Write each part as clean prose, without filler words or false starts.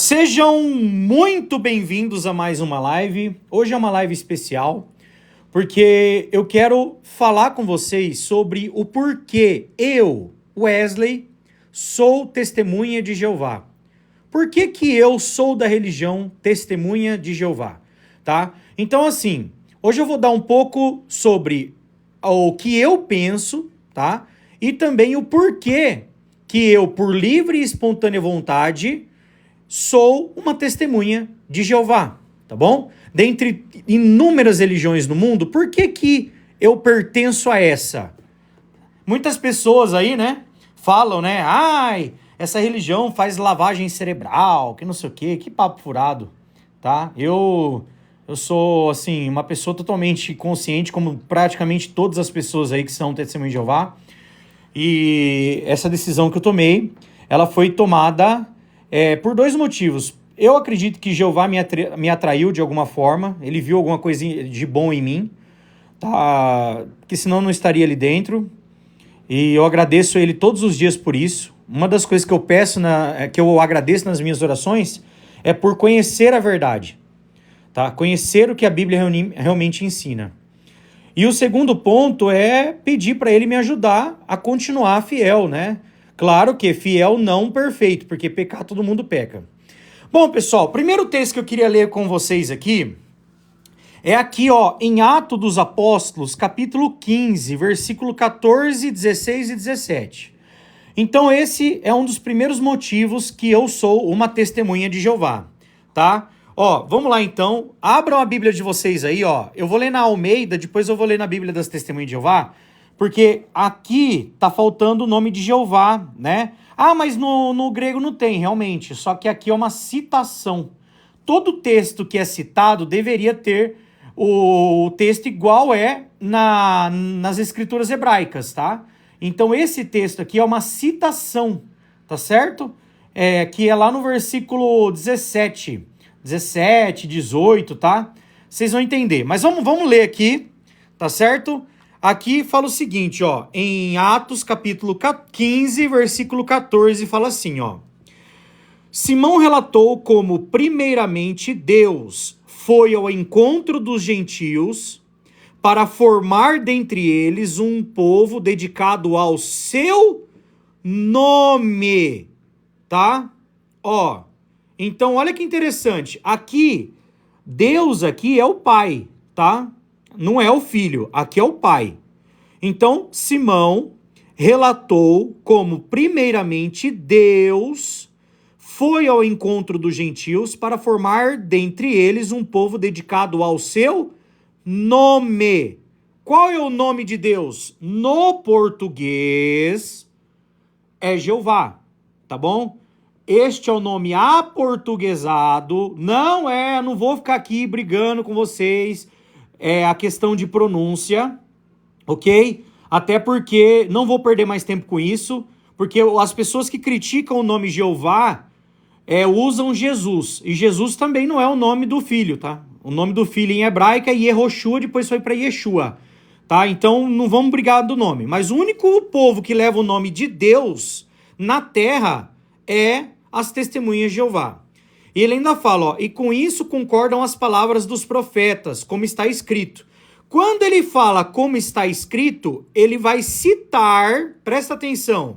Sejam muito bem-vindos a mais uma live. Hoje é uma live especial, porque eu quero falar com vocês sobre o porquê eu, Wesley, sou testemunha de Jeová. Por que que eu sou da religião Testemunha de Jeová, tá? Então, assim, hoje eu vou dar um pouco sobre o que eu penso, tá? E também o porquê que eu, por livre e espontânea vontade, sou uma testemunha de Jeová, tá bom? Dentre inúmeras religiões no mundo, por que que eu pertenço a essa? Muitas pessoas aí, né, falam, né, ai, essa religião faz lavagem cerebral, que não sei o quê, que papo furado, tá? Eu sou, assim, uma pessoa totalmente consciente, como praticamente todas as pessoas aí que são testemunhas de Jeová, e essa decisão que eu tomei, ela foi tomada por dois motivos. Eu acredito que Jeová me atraiu de alguma forma, ele viu alguma coisa de bom em mim, tá? Porque senão eu não estaria ali dentro, e eu agradeço ele todos os dias por isso. Uma das coisas que eu peço, que eu agradeço nas minhas orações, é por conhecer a verdade, tá? Conhecer o que a Bíblia realmente ensina. E o segundo ponto é pedir para ele me ajudar a continuar fiel, né? Claro que fiel não perfeito, porque pecar todo mundo peca. Bom, pessoal, o primeiro texto que eu queria ler com vocês aqui é aqui, ó, em Atos dos Apóstolos, capítulo 15, versículo 14, 16 e 17. Então esse é um dos primeiros motivos que eu sou uma testemunha de Jeová, tá? Ó, vamos lá então, abram a Bíblia de vocês aí, ó. Eu vou ler na Almeida, depois eu vou ler na Bíblia das Testemunhas de Jeová, porque aqui tá faltando o nome de Jeová, né? Ah, mas no grego não tem, realmente, só que aqui é uma citação. Todo texto que é citado deveria ter o texto igual nas escrituras hebraicas, tá? Então esse texto aqui é uma citação, tá certo? Que é lá no versículo 17, 18, tá? Vocês vão entender. Mas vamos ler aqui, tá certo? Aqui fala o seguinte, ó, em Atos capítulo 15, versículo 14, fala assim, ó. Simão relatou como, primeiramente, Deus foi ao encontro dos gentios para formar dentre eles um povo dedicado ao seu nome, tá? Ó, então olha que interessante, aqui, Deus aqui é o Pai, tá? Não é o Filho, aqui é o Pai. Então, Simão relatou como, primeiramente, Deus foi ao encontro dos gentios para formar dentre eles um povo dedicado ao seu nome. Qual é o nome de Deus? No português é Jeová, tá bom? Este é o nome aportuguesado, não vou ficar aqui brigando com vocês, é a questão de pronúncia, ok? Até porque não vou perder mais tempo com isso, porque as pessoas que criticam o nome Jeová usam Jesus, e Jesus também não é o nome do filho, tá? O nome do filho em hebraico é Yehoshua, depois foi para Yeshua, tá? Então não vamos brigar do nome, mas o único povo que leva o nome de Deus na terra é as testemunhas de Jeová. E ele ainda fala, ó, e com isso concordam as palavras dos profetas, como está escrito. Quando ele fala como está escrito, ele vai citar, presta atenção,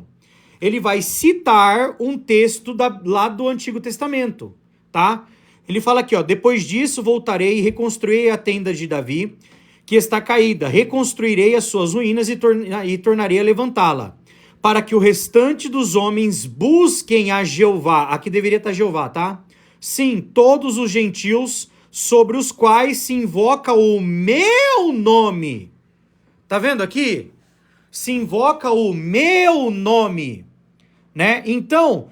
ele vai citar um texto lá do Antigo Testamento, tá? Ele fala aqui, ó, depois disso voltarei e reconstruirei a tenda de Davi, que está caída, reconstruirei as suas ruínas e tornarei a levantá-la, para que o restante dos homens busquem a Jeová. Aqui deveria estar Jeová, tá? Sim, todos os gentios sobre os quais se invoca o meu nome. Tá vendo aqui? Se invoca o meu nome, né? Então,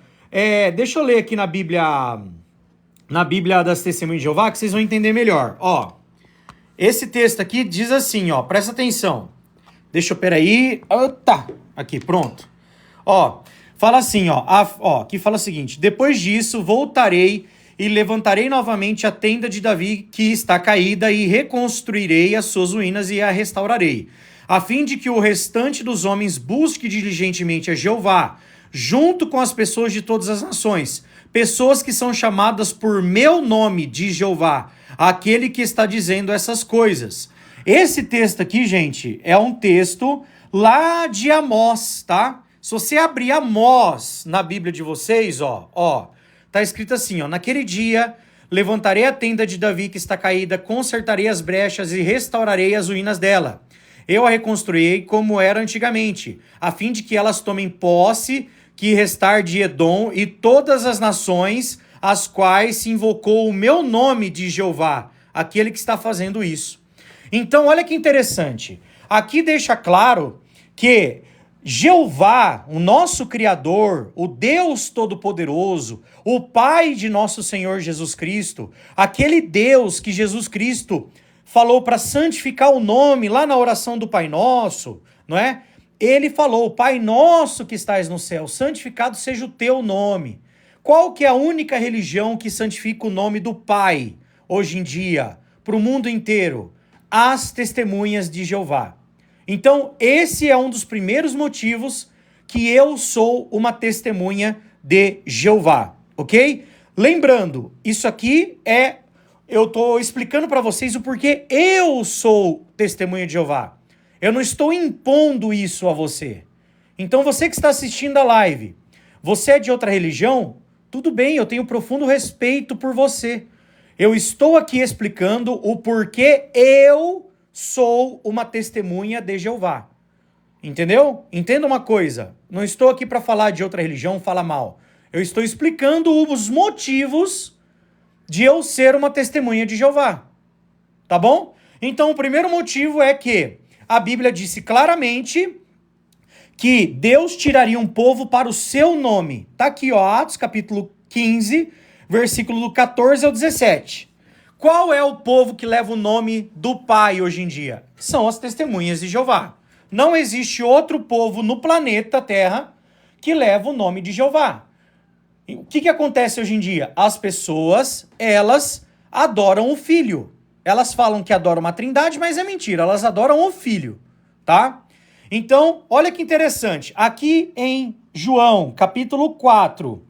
deixa eu ler aqui na Bíblia das Testemunhas de Jeová, que vocês vão entender melhor. Ó, esse texto aqui diz assim, ó, presta atenção. Peraí. Tá, aqui, pronto. Ó, fala assim, ó, aqui fala o seguinte, depois disso voltarei e levantarei novamente a tenda de Davi que está caída e reconstruirei as suas ruínas e a restaurarei, a fim de que o restante dos homens busque diligentemente a Jeová, junto com as pessoas de todas as nações, pessoas que são chamadas por meu nome, diz Jeová, aquele que está dizendo essas coisas. Esse texto aqui, gente, é um texto lá de Amós, tá? Se você abrir Amós na Bíblia de vocês, tá escrito assim, naquele dia levantarei a tenda de Davi que está caída, consertarei as brechas e restaurarei as ruínas dela. Eu a reconstruirei como era antigamente, a fim de que elas tomem posse que restar de Edom e todas as nações as quais se invocou o meu nome de Jeová, aquele que está fazendo isso. Então, olha que interessante. Aqui deixa claro que Jeová, o nosso Criador, o Deus Todo-Poderoso, o Pai de nosso Senhor Jesus Cristo, aquele Deus que Jesus Cristo falou para santificar o nome lá na oração do Pai Nosso, não é? Ele falou, Pai Nosso que estais no céu, santificado seja o teu nome. Qual que é a única religião que santifica o nome do Pai, hoje em dia, para o mundo inteiro? As Testemunhas de Jeová. Então, esse é um dos primeiros motivos que eu sou uma testemunha de Jeová, ok? Lembrando, isso aqui eu estou explicando para vocês o porquê eu sou testemunha de Jeová. Eu não estou impondo isso a você. Então, você que está assistindo a live, você é de outra religião? Tudo bem, eu tenho profundo respeito por você. Eu estou aqui explicando o porquê eu sou uma testemunha de Jeová. Entendeu? Entenda uma coisa. Não estou aqui para falar de outra religião, falar mal. Eu estou explicando os motivos de eu ser uma testemunha de Jeová. Tá bom? Então, o primeiro motivo é que a Bíblia disse claramente que Deus tiraria um povo para o seu nome. Tá aqui, Atos capítulo 15, versículo do 14 ao 17. Qual é o povo que leva o nome do Pai hoje em dia? São as testemunhas de Jeová. Não existe outro povo no planeta Terra que leva o nome de Jeová. E o que acontece hoje em dia? As pessoas, elas adoram o Filho. Elas falam que adoram uma trindade, mas é mentira. Elas adoram o Filho, tá? Então, olha que interessante. Aqui em João, capítulo 4,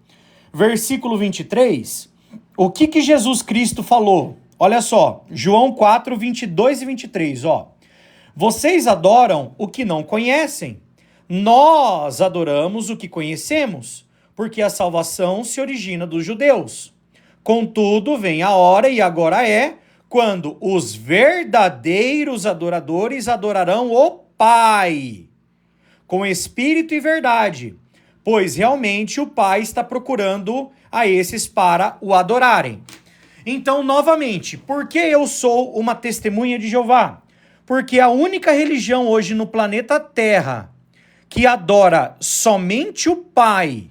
versículo 23, o que Jesus Cristo falou? Olha só, João 4, 22 e 23, Vocês adoram o que não conhecem. Nós adoramos o que conhecemos, porque a salvação se origina dos judeus. Contudo, vem a hora, e agora é, quando os verdadeiros adoradores adorarão o Pai, com espírito e verdade, pois realmente o Pai está procurando a esses para o adorarem. Então, novamente, por que eu sou uma testemunha de Jeová? Porque a única religião hoje no planeta Terra que adora somente o Pai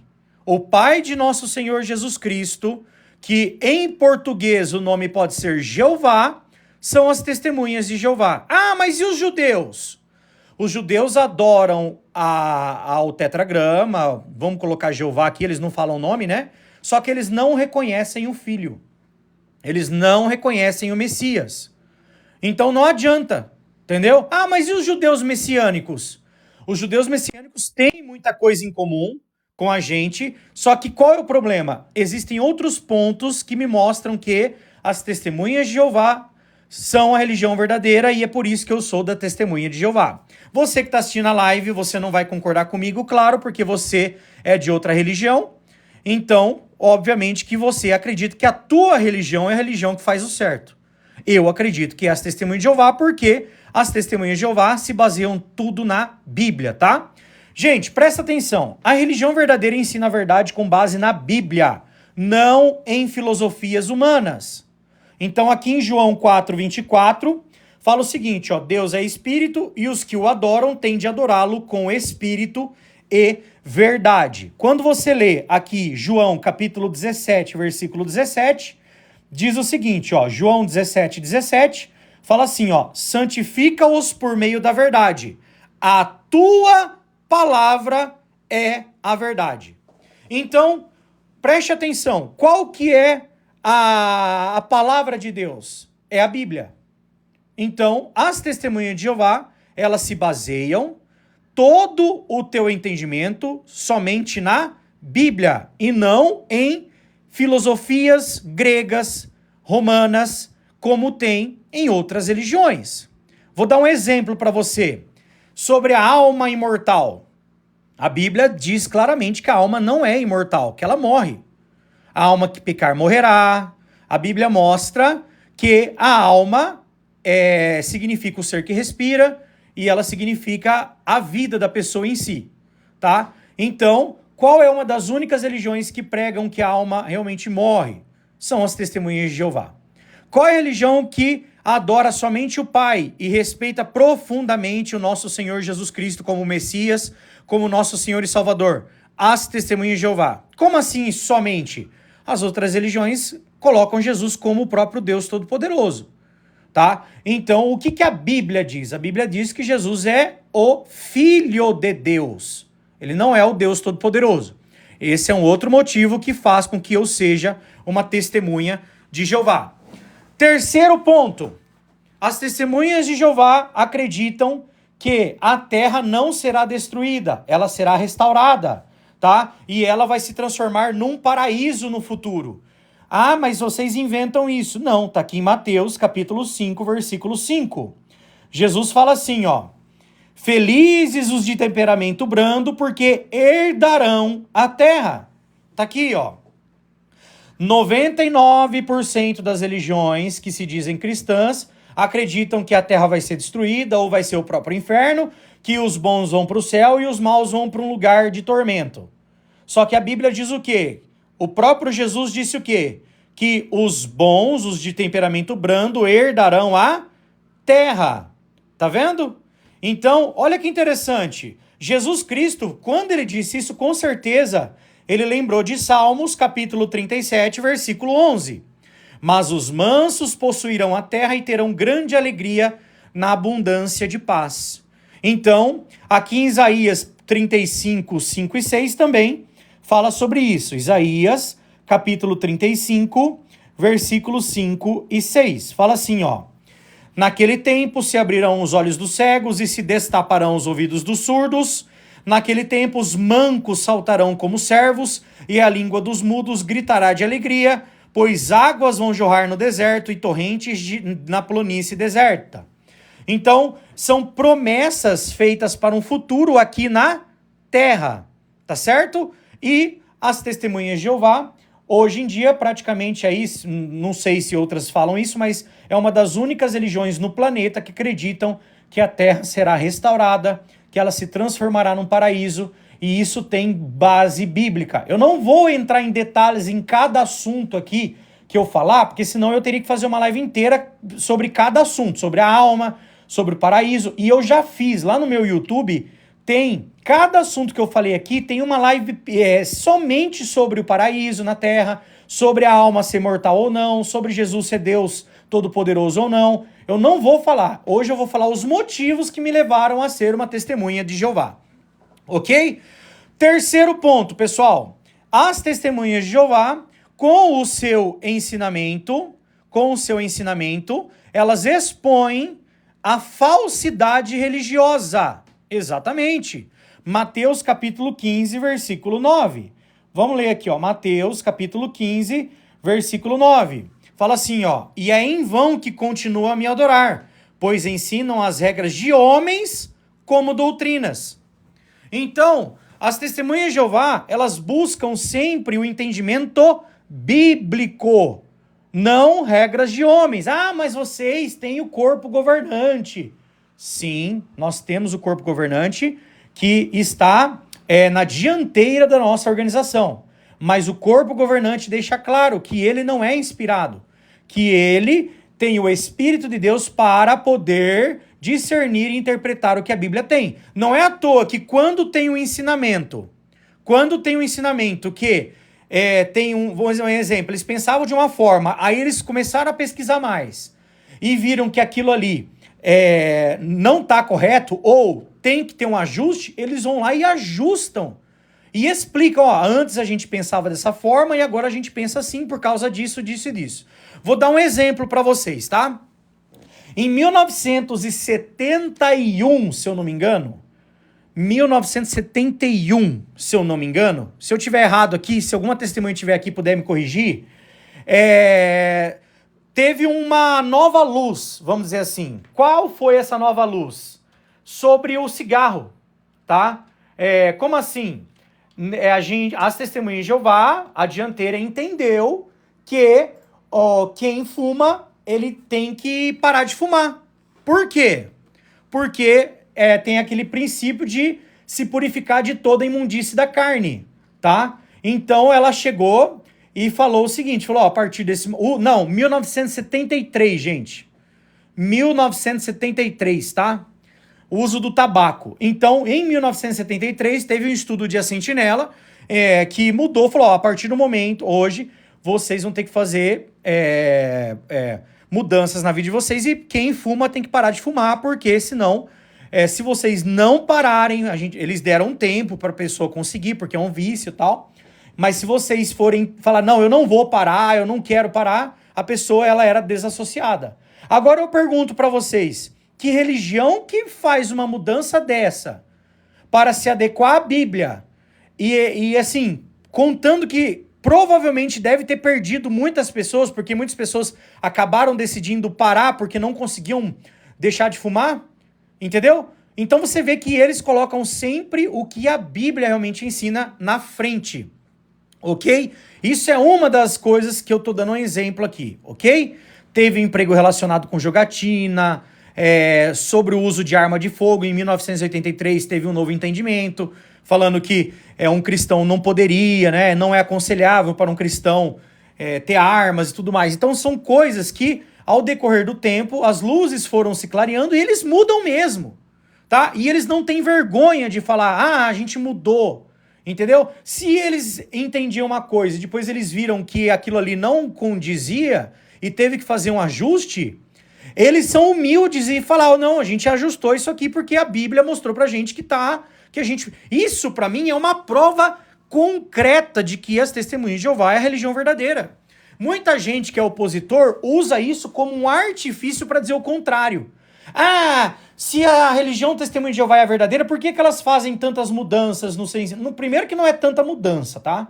de nosso Senhor Jesus Cristo, que em português o nome pode ser Jeová, são as testemunhas de Jeová. Ah, mas e os judeus? Os judeus adoram ao tetragrama, vamos colocar Jeová aqui, eles não falam o nome, né? Só que eles não reconhecem o Filho. Eles não reconhecem o Messias. Então não adianta, entendeu? Ah, mas e os judeus messiânicos? Os judeus messiânicos têm muita coisa em comum com a gente, só que qual é o problema? Existem outros pontos que me mostram que as testemunhas de Jeová são a religião verdadeira e é por isso que eu sou da testemunha de Jeová. Você que está assistindo a live, você não vai concordar comigo, claro, porque você é de outra religião. Então, obviamente que você acredita que a tua religião é a religião que faz o certo. Eu acredito que é as testemunhas de Jeová, porque as testemunhas de Jeová se baseiam tudo na Bíblia, tá? Gente, presta atenção. A religião verdadeira ensina a verdade com base na Bíblia, não em filosofias humanas. Então, aqui em João 4, 24, fala o seguinte, Deus é espírito e os que o adoram têm de adorá-lo com espírito e verdade. Quando você lê aqui João capítulo 17, versículo 17, diz o seguinte, João 17, 17, fala assim, santifica-os por meio da verdade. A tua palavra é a verdade. Então, preste atenção, qual que é a palavra de Deus? É a Bíblia. Então, as testemunhas de Jeová, elas se baseiam todo o teu entendimento somente na Bíblia e não em filosofias gregas, romanas, como tem em outras religiões. Vou dar um exemplo para você sobre a alma imortal. A Bíblia diz claramente que a alma não é imortal, que ela morre. A alma que pecar morrerá. A Bíblia mostra que a alma significa o ser que respira e ela significa a vida da pessoa em si, tá? Então, qual é uma das únicas religiões que pregam que a alma realmente morre? São as Testemunhas de Jeová. Qual é a religião que adora somente o Pai e respeita profundamente o nosso Senhor Jesus Cristo como Messias, como nosso Senhor e Salvador? As Testemunhas de Jeová. Como assim somente? As outras religiões colocam Jesus como o próprio Deus Todo-Poderoso, tá? Então, o que a Bíblia diz? A Bíblia diz que Jesus é o Filho de Deus. Ele não é o Deus Todo-Poderoso. Esse é um outro motivo que faz com que eu seja uma testemunha de Jeová. Terceiro ponto. As Testemunhas de Jeová acreditam que a terra não será destruída, ela será restaurada, tá? E ela vai se transformar num paraíso no futuro. Ah, mas vocês inventam isso. Não, tá aqui em Mateus, capítulo 5, versículo 5. Jesus fala assim, ó: felizes os de temperamento brando, porque herdarão a terra. Tá aqui, ó. 99% das religiões que se dizem cristãs acreditam que a terra vai ser destruída ou vai ser o próprio inferno, que os bons vão para o céu e os maus vão para um lugar de tormento. Só que a Bíblia diz o quê? O próprio Jesus disse o quê? Que os bons, os de temperamento brando, herdarão a terra. Tá vendo? Então, olha que interessante. Jesus Cristo, quando ele disse isso, com certeza, ele lembrou de Salmos, capítulo 37, versículo 11. Mas os mansos possuirão a terra e terão grande alegria na abundância de paz. Então, aqui em Isaías 35, 5 e 6 também fala sobre isso. Isaías, capítulo 35, versículos 5 e 6. Fala assim, ó: naquele tempo se abrirão os olhos dos cegos e se destaparão os ouvidos dos surdos. Naquele tempo os mancos saltarão como servos e a língua dos mudos gritará de alegria, pois águas vão jorrar no deserto e torrentes na planície deserta. Então, são promessas feitas para um futuro aqui na terra, tá certo? E as Testemunhas de Jeová, hoje em dia, praticamente aí, não sei se outras falam isso, mas é uma das únicas religiões no planeta que acreditam que a terra será restaurada, que ela se transformará num paraíso, e isso tem base bíblica. Eu não vou entrar em detalhes em cada assunto aqui que eu falar, porque senão eu teria que fazer uma live inteira sobre cada assunto, sobre a alma, sobre o paraíso, e eu já fiz lá no meu YouTube. Tem, cada assunto que eu falei aqui, tem uma live somente sobre o paraíso na terra, sobre a alma ser mortal ou não, sobre Jesus ser Deus Todo-Poderoso ou não. Eu não vou falar. Hoje eu vou falar os motivos que me levaram a ser uma testemunha de Jeová. Ok? Terceiro ponto, pessoal. As Testemunhas de Jeová, com o seu ensinamento, elas expõem a falsidade religiosa. Exatamente. Mateus capítulo 15, versículo 9. Vamos ler aqui, ó. Mateus capítulo 15, versículo 9. Fala assim, ó: e é em vão que continuam a me adorar, pois ensinam as regras de homens como doutrinas. Então, as Testemunhas de Jeová, elas buscam sempre o entendimento bíblico, não regras de homens. Ah, mas vocês têm o corpo governante. Sim, nós temos o corpo governante que está na dianteira da nossa organização. Mas o corpo governante deixa claro que ele não é inspirado, que ele tem o Espírito de Deus para poder discernir e interpretar o que a Bíblia tem. Não é à toa que quando tem um ensinamento que vou dizer um exemplo, eles pensavam de uma forma, aí eles começaram a pesquisar mais e viram que aquilo ali não está correto ou tem que ter um ajuste, eles vão lá e ajustam. E explicam, ó, antes a gente pensava dessa forma e agora a gente pensa assim por causa disso, disso e disso. Vou dar um exemplo para vocês, tá? Em 1971, se eu não me engano, 1971, se eu não me engano. Se eu tiver errado aqui, se alguma testemunha estiver aqui e puder me corrigir, teve uma nova luz, vamos dizer assim. Qual foi essa nova luz? Sobre o cigarro, tá? Como assim? As testemunhas de Jeová, a dianteira entendeu que quem fuma, ele tem que parar de fumar. Por quê? Porque tem aquele princípio de se purificar de toda a imundície da carne, tá? Então ela chegou e falou o seguinte, falou, a partir desse... 1973, gente. 1973, tá? O uso do tabaco. Então, em 1973, teve um estudo de A Sentinela que mudou, falou, a partir do momento, hoje, vocês vão ter que fazer mudanças na vida de vocês e quem fuma tem que parar de fumar, porque senão, se vocês não pararem, eles deram um tempo para a pessoa conseguir, porque é um vício e tal, mas se vocês forem falar, não, eu não vou parar, eu não quero parar, a pessoa ela era desassociada. Agora eu pergunto para vocês, que religião que faz uma mudança dessa para se adequar à Bíblia? E assim, contando que provavelmente deve ter perdido muitas pessoas, porque muitas pessoas acabaram decidindo parar porque não conseguiam deixar de fumar, entendeu? Então você vê que eles colocam sempre o que a Bíblia realmente ensina na frente, ok? Isso é uma das coisas que eu tô dando um exemplo aqui, ok? Teve emprego relacionado com jogatina, sobre o uso de arma de fogo. Em 1983 teve um novo entendimento, falando que um cristão não poderia, né, não é aconselhável para um cristão ter armas e tudo mais. Então são coisas que, ao decorrer do tempo, as luzes foram se clareando e eles mudam mesmo, tá? E eles não têm vergonha de falar, a gente mudou, entendeu? Se eles entendiam uma coisa e depois eles viram que aquilo ali não condizia e teve que fazer um ajuste, eles são humildes e falam, não, a gente ajustou isso aqui porque a Bíblia mostrou pra gente que a gente... Isso pra mim é uma prova concreta de que as testemunhas de Jeová é a religião verdadeira. Muita gente que é opositor usa isso como um artifício para dizer o contrário. Se a religião testemunha de Jeová é a verdadeira, por que elas fazem tantas mudanças no seu ensino? No primeiro que não é tanta mudança, tá?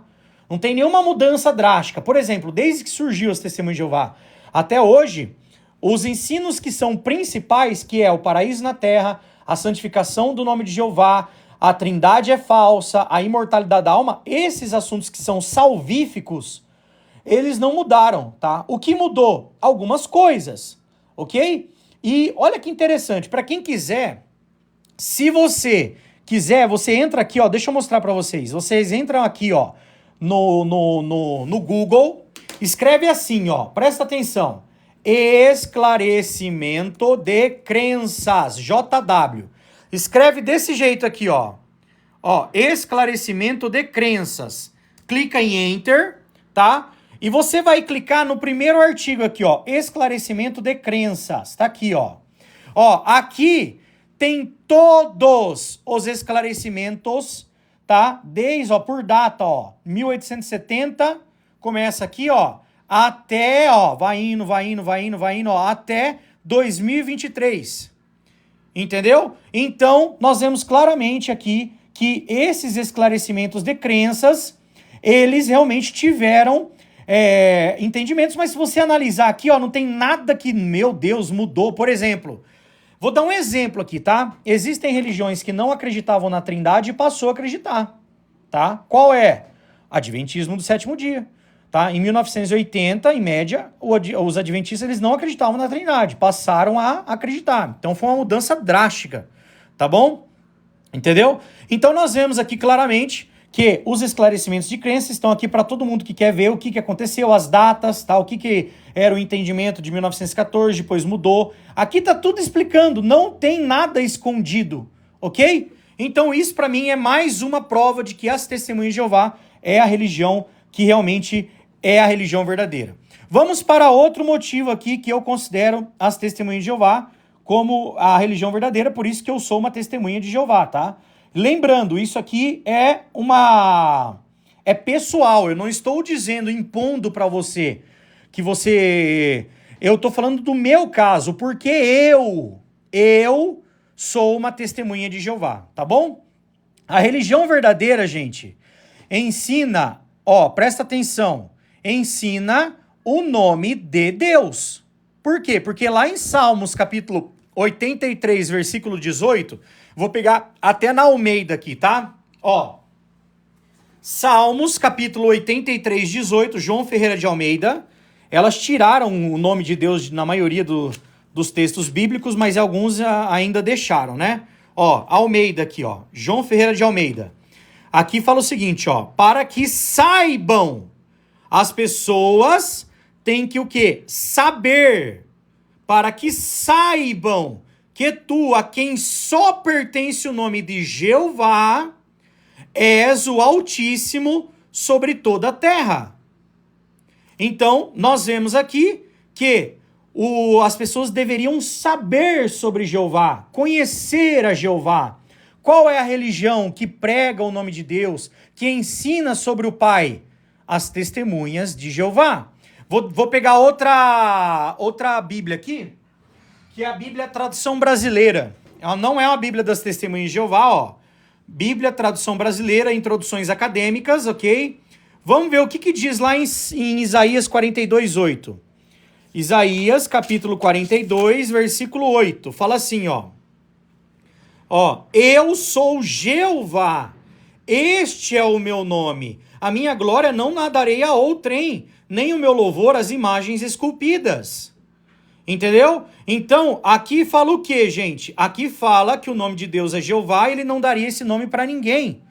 Não tem nenhuma mudança drástica. Por exemplo, desde que surgiu as testemunhas de Jeová até hoje, os ensinos que são principais, que é o paraíso na terra, a santificação do nome de Jeová, a trindade é falsa, a imortalidade da alma, esses assuntos que são salvíficos, eles não mudaram, tá? O que mudou? Algumas coisas, ok? E olha que interessante, para quem quiser, se você quiser, você entra aqui, ó, deixa eu mostrar para vocês. Vocês entram aqui, ó, no Google, escreve assim, ó, presta atenção. Esclarecimento de crenças, JW. Escreve desse jeito aqui, ó. Ó, esclarecimento de crenças. Clica em Enter, tá? E você vai clicar no primeiro artigo aqui, ó. Esclarecimento de crenças. Tá aqui, ó. Ó, aqui tem todos os esclarecimentos, tá? Desde, ó, por data, ó. 1870, começa aqui, ó. Até, ó, vai indo, ó, até 2023. Entendeu? Então, nós vemos claramente aqui que esses esclarecimentos de crenças, eles realmente tiveram entendimentos, mas se você analisar aqui, ó, não tem nada que, meu Deus, mudou. Por exemplo, vou dar um exemplo aqui, tá? Existem religiões que não acreditavam na Trindade e passou a acreditar, tá? Qual é? Adventismo do sétimo dia. Tá? Em 1980, em média, os adventistas eles não acreditavam na Trindade, passaram a acreditar. Então foi uma mudança drástica, tá bom? Entendeu? Então nós vemos aqui claramente que os esclarecimentos de crença estão aqui para todo mundo que quer ver o que aconteceu, as datas, tá? O que era o entendimento de 1914, depois mudou. Aqui tá tudo explicando, não tem nada escondido, ok? Então isso para mim é mais uma prova de que as testemunhas de Jeová é a religião que realmente é a religião verdadeira. Vamos para outro motivo aqui que eu considero as testemunhas de Jeová como a religião verdadeira, por isso que eu sou uma testemunha de Jeová, tá? Lembrando, isso aqui é pessoal, eu não estou dizendo, impondo para você, que você... Eu tô falando do meu caso, porque eu sou uma testemunha de Jeová, tá bom? A religião verdadeira, gente, ensina, ó, presta atenção, ensina o nome de Deus. Por quê? Porque lá em Salmos, capítulo 83, versículo 18, vou pegar até na Almeida aqui, tá? Ó, Salmos, capítulo 83, 18, João Ferreira de Almeida. Elas tiraram o nome de Deus na maioria dos textos bíblicos, mas alguns ainda deixaram, né? Ó, Almeida aqui, ó, João Ferreira de Almeida. Aqui fala o seguinte, ó, para que saibam, as pessoas têm que o quê? Saber, para que saibam que tu, a quem só pertence o nome de Jeová, és o Altíssimo sobre toda a terra. Então, nós vemos aqui que as pessoas deveriam saber sobre Jeová, conhecer a Jeová. Qual é a religião que prega o nome de Deus, que ensina sobre o Pai? As testemunhas de Jeová. Vou pegar outra Bíblia aqui, que é a Bíblia Tradução Brasileira. Ela não é uma Bíblia das Testemunhas de Jeová, ó. Bíblia Tradução Brasileira, Introduções Acadêmicas, ok? Vamos ver o que diz lá em Isaías 42, 8. Isaías, capítulo 42, versículo 8. Fala assim, ó. Ó, eu sou Jeová, este é o meu nome. A minha glória não nadarei a outrem, nem o meu louvor às imagens esculpidas. Entendeu? Então, aqui fala o quê, gente? Aqui fala que o nome de Deus é Jeová e ele não daria esse nome para ninguém.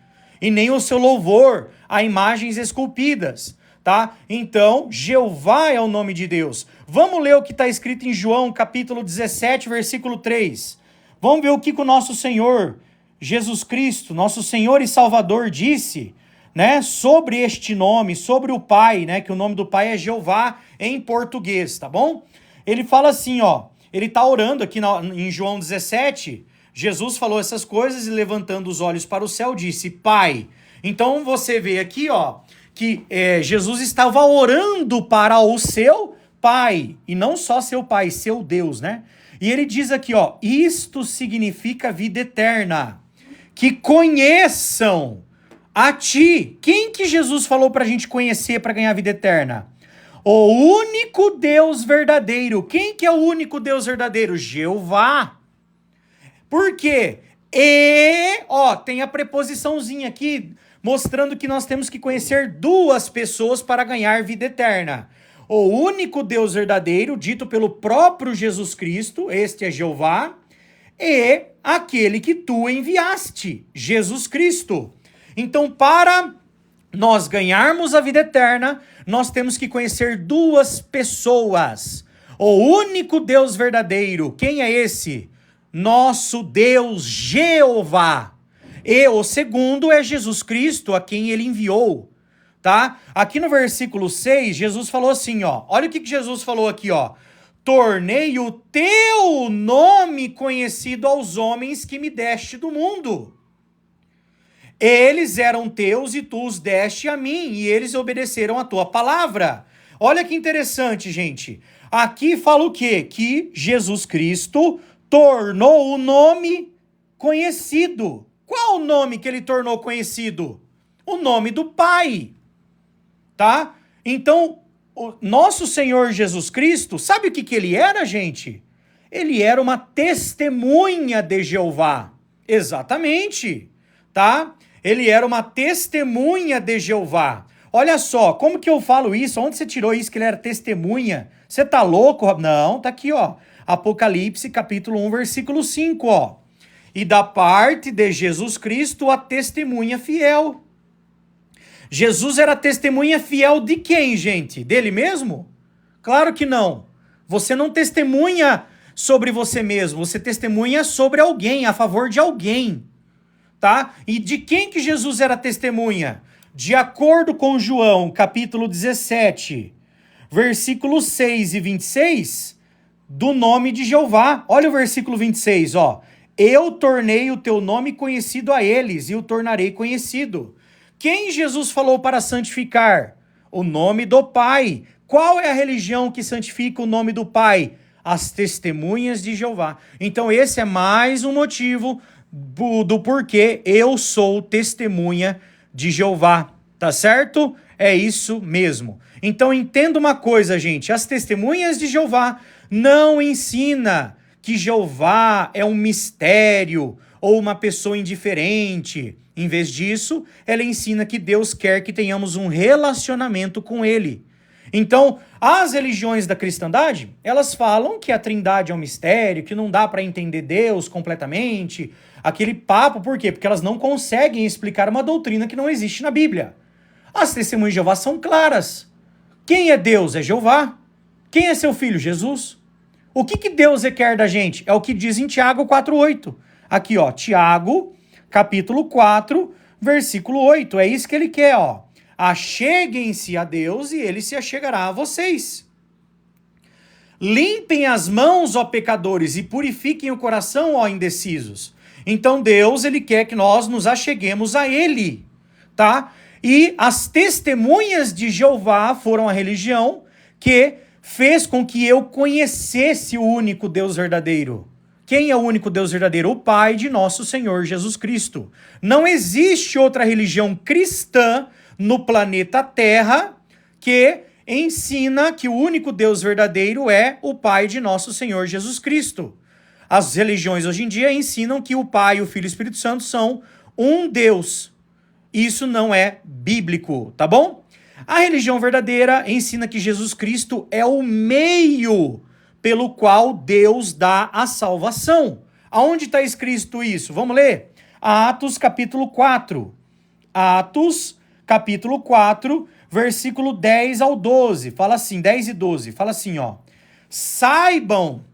E nem o seu louvor a imagens esculpidas, tá? Então, Jeová é o nome de Deus. Vamos ler o que está escrito em João, capítulo 17, versículo 3. Vamos ver o que o nosso Senhor Jesus Cristo, nosso Senhor e Salvador, disse, né, sobre este nome, sobre o Pai, né, que o nome do Pai é Jeová em português, tá bom? Ele fala assim, ó, ele está orando aqui em João 17, Jesus falou essas coisas e levantando os olhos para o céu disse, Pai. Então você vê aqui, ó, que Jesus estava orando para o seu Pai, e não só seu Pai, seu Deus, né? E ele diz aqui, ó, isto significa vida eterna, que conheçam a ti. Quem que Jesus falou para a gente conhecer para ganhar vida eterna? O único Deus verdadeiro. Quem que é o único Deus verdadeiro? Jeová. Por quê? Ó, tem a preposiçãozinha aqui mostrando que nós temos que conhecer duas pessoas para ganhar vida eterna. O único Deus verdadeiro, dito pelo próprio Jesus Cristo, este é Jeová, e aquele que tu enviaste, Jesus Cristo. Então, para nós ganharmos a vida eterna, nós temos que conhecer duas pessoas. O único Deus verdadeiro, quem é esse? Nosso Deus Jeová. E o segundo é Jesus Cristo, a quem ele enviou. Tá? Aqui no versículo 6, Jesus falou assim, ó. Olha o que Jesus falou aqui, ó. Tornei o teu nome conhecido aos homens que me deste do mundo. Eles eram teus e tu os deste a mim, e eles obedeceram a tua palavra. Olha que interessante, gente. Aqui fala o quê? Que Jesus Cristo tornou o nome conhecido. Qual o nome que ele tornou conhecido? O nome do Pai. Tá? Então, o nosso Senhor Jesus Cristo, sabe o que ele era, gente? Ele era uma testemunha de Jeová. Exatamente, tá? Ele era uma testemunha de Jeová. Olha só, como que eu falo isso? Onde você tirou isso que ele era testemunha? Você tá louco? Não, tá aqui, ó. Apocalipse, capítulo 1, versículo 5, ó. E da parte de Jesus Cristo, a testemunha fiel. Jesus era testemunha fiel de quem, gente? Dele mesmo? Claro que não. Você não testemunha sobre você mesmo, você testemunha sobre alguém, a favor de alguém, tá? E de quem que Jesus era testemunha? De acordo com João, capítulo 17, versículos 6 e 26, do nome de Jeová. Olha o versículo 26, ó. Eu tornei o teu nome conhecido a eles e o tornarei conhecido. Quem Jesus falou para santificar? O nome do Pai. Qual é a religião que santifica o nome do Pai? As testemunhas de Jeová. Então esse é mais um motivo do porquê eu sou testemunha de Jeová, tá certo? É isso mesmo. Então entenda uma coisa, gente, as testemunhas de Jeová não ensina que Jeová é um mistério ou uma pessoa indiferente. Em vez disso, ela ensina que Deus quer que tenhamos um relacionamento com ele. Então, as religiões da cristandade, elas falam que a Trindade é um mistério, que não dá para entender Deus completamente, aquele papo, por quê? Porque elas não conseguem explicar uma doutrina que não existe na Bíblia. As testemunhas de Jeová são claras. Quem é Deus? É Jeová. Quem é seu filho? Jesus. O que Deus requer da gente? É o que diz em Tiago 4:8. Aqui, ó, Tiago, capítulo 4, versículo 8. É isso que ele quer, ó. Acheguem-se a Deus e ele se achegará a vocês. Limpem as mãos, ó pecadores, e purifiquem o coração, ó indecisos. Então Deus, ele quer que nós nos acheguemos a ele, tá? E as testemunhas de Jeová foram a religião que fez com que eu conhecesse o único Deus verdadeiro. Quem é o único Deus verdadeiro? O Pai de nosso Senhor Jesus Cristo. Não existe outra religião cristã no planeta Terra que ensina que o único Deus verdadeiro é o Pai de nosso Senhor Jesus Cristo. As religiões hoje em dia ensinam que o Pai, o Filho e o Espírito Santo são um Deus. Isso não é bíblico, tá bom? A religião verdadeira ensina que Jesus Cristo é o meio pelo qual Deus dá a salvação. Aonde está escrito isso? Vamos ler? Atos capítulo 4. Atos capítulo 4, versículo 10 ao 12. Fala assim, 10 e 12. Fala assim, ó. Saibam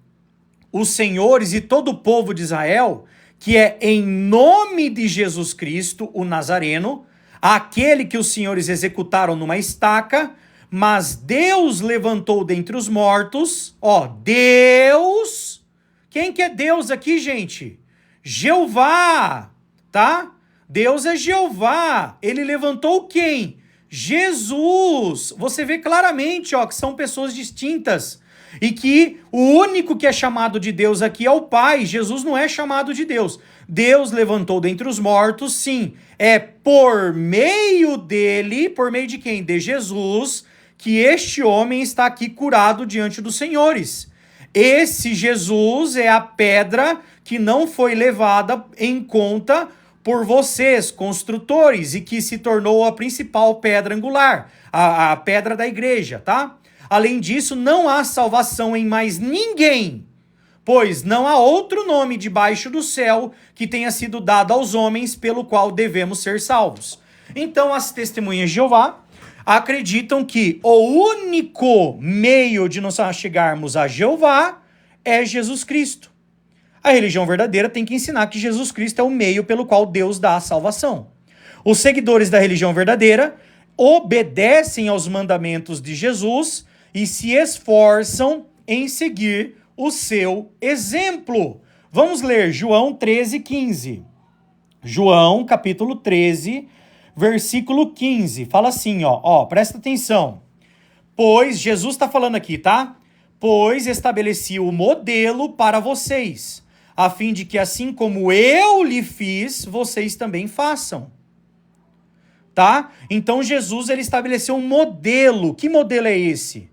os senhores e todo o povo de Israel que é em nome de Jesus Cristo, o Nazareno, aquele que os senhores executaram numa estaca, mas Deus levantou dentre os mortos, ó, Deus, quem que é Deus aqui, gente? Jeová, tá? Deus é Jeová, ele levantou quem? Jesus. Você vê claramente, ó, que são pessoas distintas e que o único que é chamado de Deus aqui é o Pai. Jesus não é chamado de Deus. Deus levantou dentre os mortos, sim. É por meio dele, por meio de quem? De Jesus, que este homem está aqui curado diante dos senhores. Esse Jesus é a pedra que não foi levada em conta por vocês, construtores, e que se tornou a principal pedra angular, a pedra da igreja, tá? Além disso, não há salvação em mais ninguém, pois não há outro nome debaixo do céu que tenha sido dado aos homens pelo qual devemos ser salvos. Então, as testemunhas de Jeová acreditam que o único meio de nos chegarmos a Jeová é Jesus Cristo. A religião verdadeira tem que ensinar que Jesus Cristo é o meio pelo qual Deus dá a salvação. Os seguidores da religião verdadeira obedecem aos mandamentos de Jesus e se esforçam em seguir o seu exemplo. Vamos ler João 13:15. João, capítulo 13, versículo 15. Fala assim, ó, presta atenção. Pois, Jesus está falando aqui, tá? Pois estabeleci o modelo para vocês, a fim de que assim como eu lhe fiz, vocês também façam. Tá? Então Jesus, ele estabeleceu um modelo. Que modelo é esse?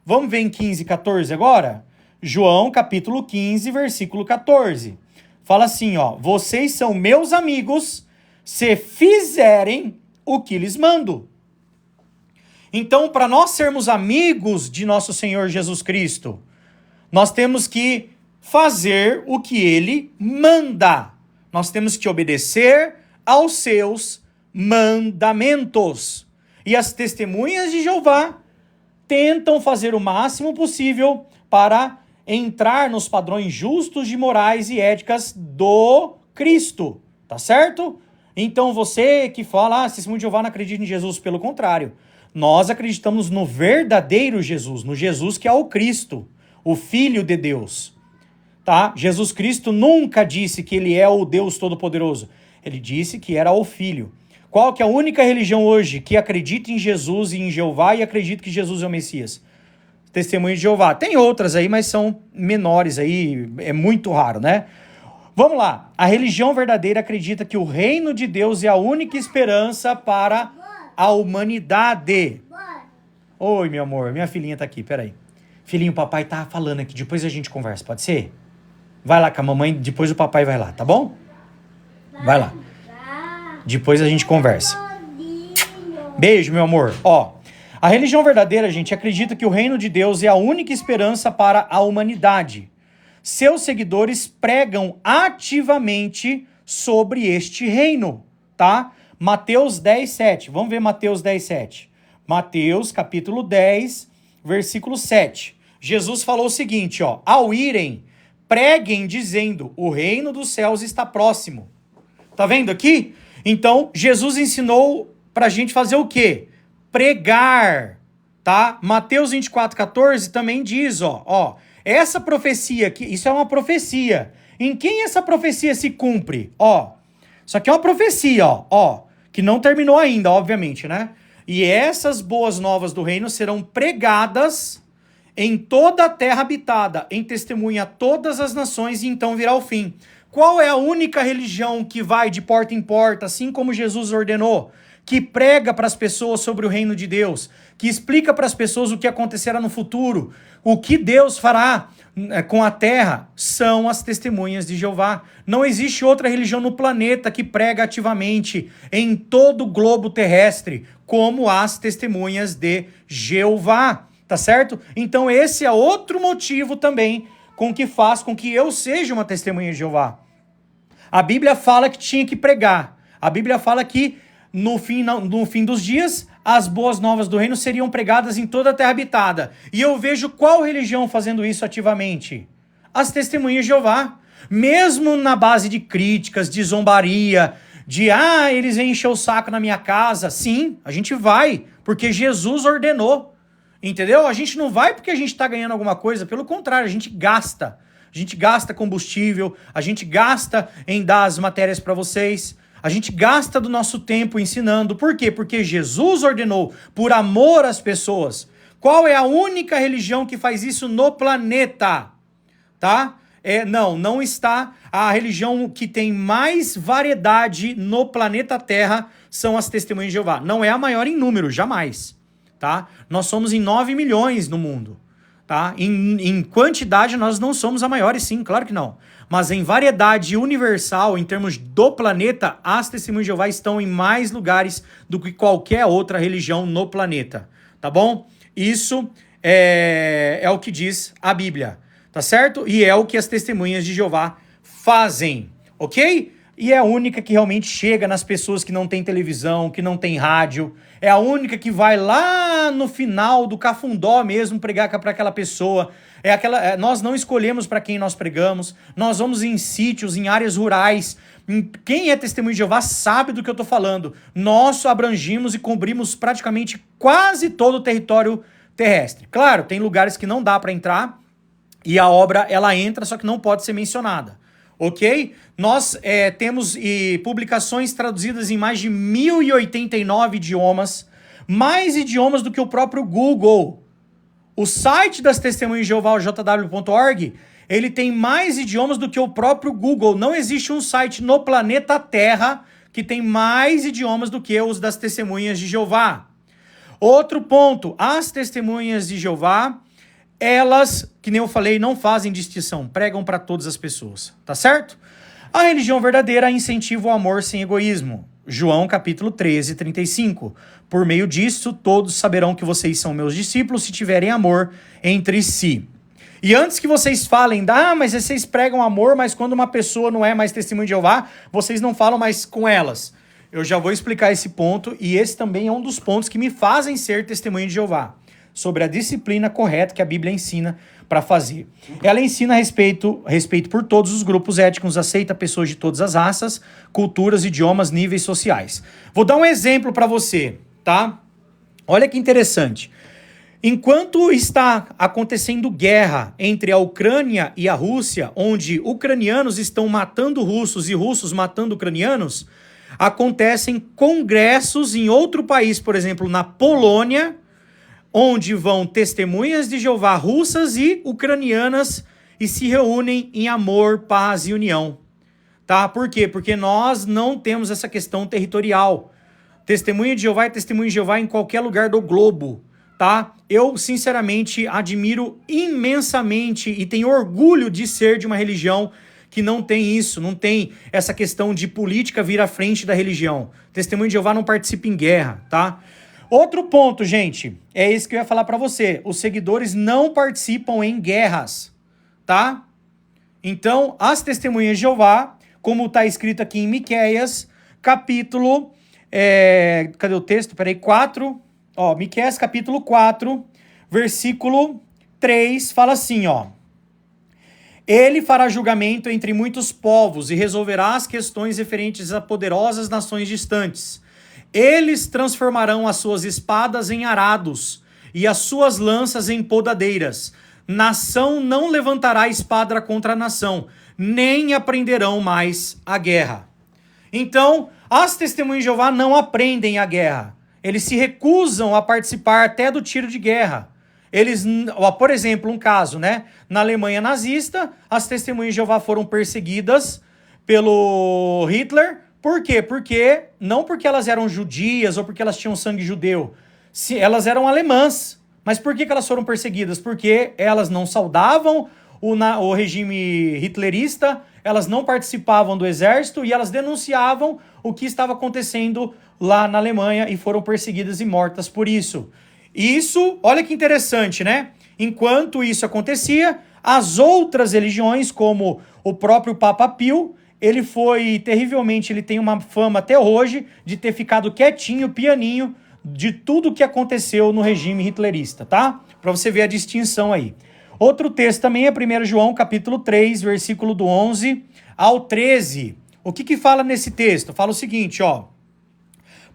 Vamos ver em 15, 14 agora? João, capítulo 15, versículo 14. Fala assim, ó. Vocês são meus amigos se fizerem o que lhes mando. Então, para nós sermos amigos de nosso Senhor Jesus Cristo, nós temos que fazer o que ele manda. Nós temos que obedecer aos seus mandamentos. E as testemunhas de Jeová tentam fazer o máximo possível para entrar nos padrões justos de morais e éticas do Cristo, tá certo? Então você que fala, testemunho de Jeová não acredita em Jesus, pelo contrário, nós acreditamos no verdadeiro Jesus, no Jesus que é o Cristo, o Filho de Deus, tá? Jesus Cristo nunca disse que ele é o Deus Todo-Poderoso, ele disse que era o Filho. Qual que é a única religião hoje que acredita em Jesus e em Jeová e acredita que Jesus é o Messias? Testemunho de Jeová. Tem outras aí, mas são menores aí, é muito raro, né? Vamos lá. A religião verdadeira acredita que o reino de Deus é a única esperança para a humanidade. Oi, meu amor. Minha filhinha tá aqui, peraí. Filhinho, o papai tá falando aqui. Depois a gente conversa, pode ser? Vai lá com a mamãe, depois o papai vai lá, tá bom? Vai lá. Depois a gente conversa. Beijo, meu amor. Ó, a religião verdadeira, gente, acredita que o reino de Deus é a única esperança para a humanidade. Seus seguidores pregam ativamente sobre este reino, tá? Mateus 10, 7. Vamos ver Mateus 10, 7. Mateus, capítulo 10, versículo 7. Jesus falou o seguinte, ó. Ao irem, preguem dizendo, o reino dos céus está próximo. Tá vendo aqui? Então, Jesus ensinou pra gente fazer o quê? Pregar, tá? Mateus 24, 14 também diz, ó. Essa profecia aqui, isso é uma profecia. Em quem essa profecia se cumpre? Ó, isso aqui é uma profecia, ó, que não terminou ainda, obviamente, né? E essas boas novas do reino serão pregadas em toda a terra habitada, em testemunha a todas as nações, e então virá o fim. Qual é a única religião que vai de porta em porta, assim como Jesus ordenou? Que prega para as pessoas sobre o reino de Deus, que explica para as pessoas o que acontecerá no futuro, o que Deus fará com a terra, são as testemunhas de Jeová. Não existe outra religião no planeta que prega ativamente em todo o globo terrestre, como as testemunhas de Jeová, tá certo? Então esse é outro motivo também com que faz com que eu seja uma testemunha de Jeová. A Bíblia fala que tinha que pregar. A Bíblia fala que no fim dos dias, as boas novas do reino seriam pregadas em toda a terra habitada. E eu vejo qual religião fazendo isso ativamente? As testemunhas de Jeová. Mesmo na base de críticas, de zombaria, de eles vêm encher o saco na minha casa. Sim, a gente vai, porque Jesus ordenou. Entendeu? A gente não vai porque a gente está ganhando alguma coisa. Pelo contrário, a gente gasta. A gente gasta combustível, a gente gasta em dar as matérias para vocês. A gente gasta do nosso tempo ensinando. Por quê? Porque Jesus ordenou por amor às pessoas. Qual é a única religião que faz isso no planeta? Tá? Não está. A religião que tem mais variedade no planeta Terra são as Testemunhas de Jeová. Não é a maior em número, jamais. Tá? Nós somos em 9 milhões no mundo. Tá? Em quantidade nós não somos a maiores, sim, claro que não. Mas em variedade universal, em termos do planeta, as Testemunhas de Jeová estão em mais lugares do que qualquer outra religião no planeta, tá bom? Isso é o que diz a Bíblia, tá certo? E é o que as Testemunhas de Jeová fazem, ok? E é a única que realmente chega nas pessoas que não têm televisão, que não têm rádio. É a única que vai lá no final do cafundó mesmo pregar para aquela pessoa. Nós não escolhemos para quem nós pregamos. Nós vamos em sítios, em áreas rurais. Quem é testemunho de Jeová sabe do que eu estou falando. Nós abrangimos e cobrimos praticamente quase todo o território terrestre. Claro, tem lugares que não dá para entrar e a obra ela entra, só que não pode ser mencionada. Ok? Nós temos publicações traduzidas em mais de 1089 idiomas, mais idiomas do que o próprio Google. O site das Testemunhas de Jeová, o jw.org, ele tem mais idiomas do que o próprio Google. Não existe um site no planeta Terra que tem mais idiomas do que os das Testemunhas de Jeová. Outro ponto, as Testemunhas de Jeová, elas, que nem eu falei, não fazem distinção, pregam para todas as pessoas, tá certo? A religião verdadeira incentiva o amor sem egoísmo. João capítulo 13, 35. Por meio disso, todos saberão que vocês são meus discípulos se tiverem amor entre si. E antes que vocês falem, mas vocês pregam amor, mas quando uma pessoa não é mais testemunho de Jeová, vocês não falam mais com elas. Eu já vou explicar esse ponto, e esse também é um dos pontos que me fazem ser testemunho de Jeová, sobre a disciplina correta que a Bíblia ensina para fazer. Ela ensina respeito por todos os grupos étnicos, aceita pessoas de todas as raças, culturas, idiomas, níveis sociais. Vou dar um exemplo para você, tá? Olha que interessante. Enquanto está acontecendo guerra entre a Ucrânia e a Rússia, onde ucranianos estão matando russos e russos matando ucranianos, acontecem congressos em outro país, por exemplo, na Polônia, onde vão testemunhas de Jeová russas e ucranianas e se reúnem em amor, paz e união. tá? Por quê? Porque nós não temos essa questão territorial. Testemunha de Jeová é testemunha de Jeová em qualquer lugar do globo, tá? Eu, sinceramente, admiro imensamente e tenho orgulho de ser de uma religião que não tem isso, não tem essa questão de política vir à frente da religião. Testemunha de Jeová não participa em guerra, tá? Outro ponto, gente, é esse que eu ia falar pra você. Os seguidores não participam em guerras, tá? Então, as testemunhas de Jeová, como tá escrito aqui em Miqueias, capítulo... cadê o texto? Peraí, 4. Ó, Miqueias capítulo 4, versículo 3, fala assim, ó. Ele fará julgamento entre muitos povos e resolverá as questões referentes a poderosas nações distantes. Eles transformarão as suas espadas em arados e as suas lanças em podadeiras. Nação não levantará espada contra a nação, nem aprenderão mais a guerra. Então, as testemunhas de Jeová não aprendem a guerra. Eles se recusam a participar até do tiro de guerra. Eles, por exemplo, um caso, né? Na Alemanha nazista, as testemunhas de Jeová foram perseguidas pelo Hitler. Por quê? Não porque elas eram judias ou porque elas tinham sangue judeu. Elas eram alemãs. Mas por que elas foram perseguidas? Porque elas não saudavam o regime hitlerista, elas não participavam do exército e elas denunciavam o que estava acontecendo lá na Alemanha e foram perseguidas e mortas por isso. Isso, olha que interessante, né? Enquanto isso acontecia, as outras religiões, como o próprio Papa Pio, ele tem uma fama até hoje de ter ficado quietinho, pianinho, de tudo que aconteceu no regime hitlerista, tá? Para você ver a distinção aí. Outro texto também é 1 João, capítulo 3, versículo do 11 ao 13. O que fala nesse texto? Fala o seguinte, ó.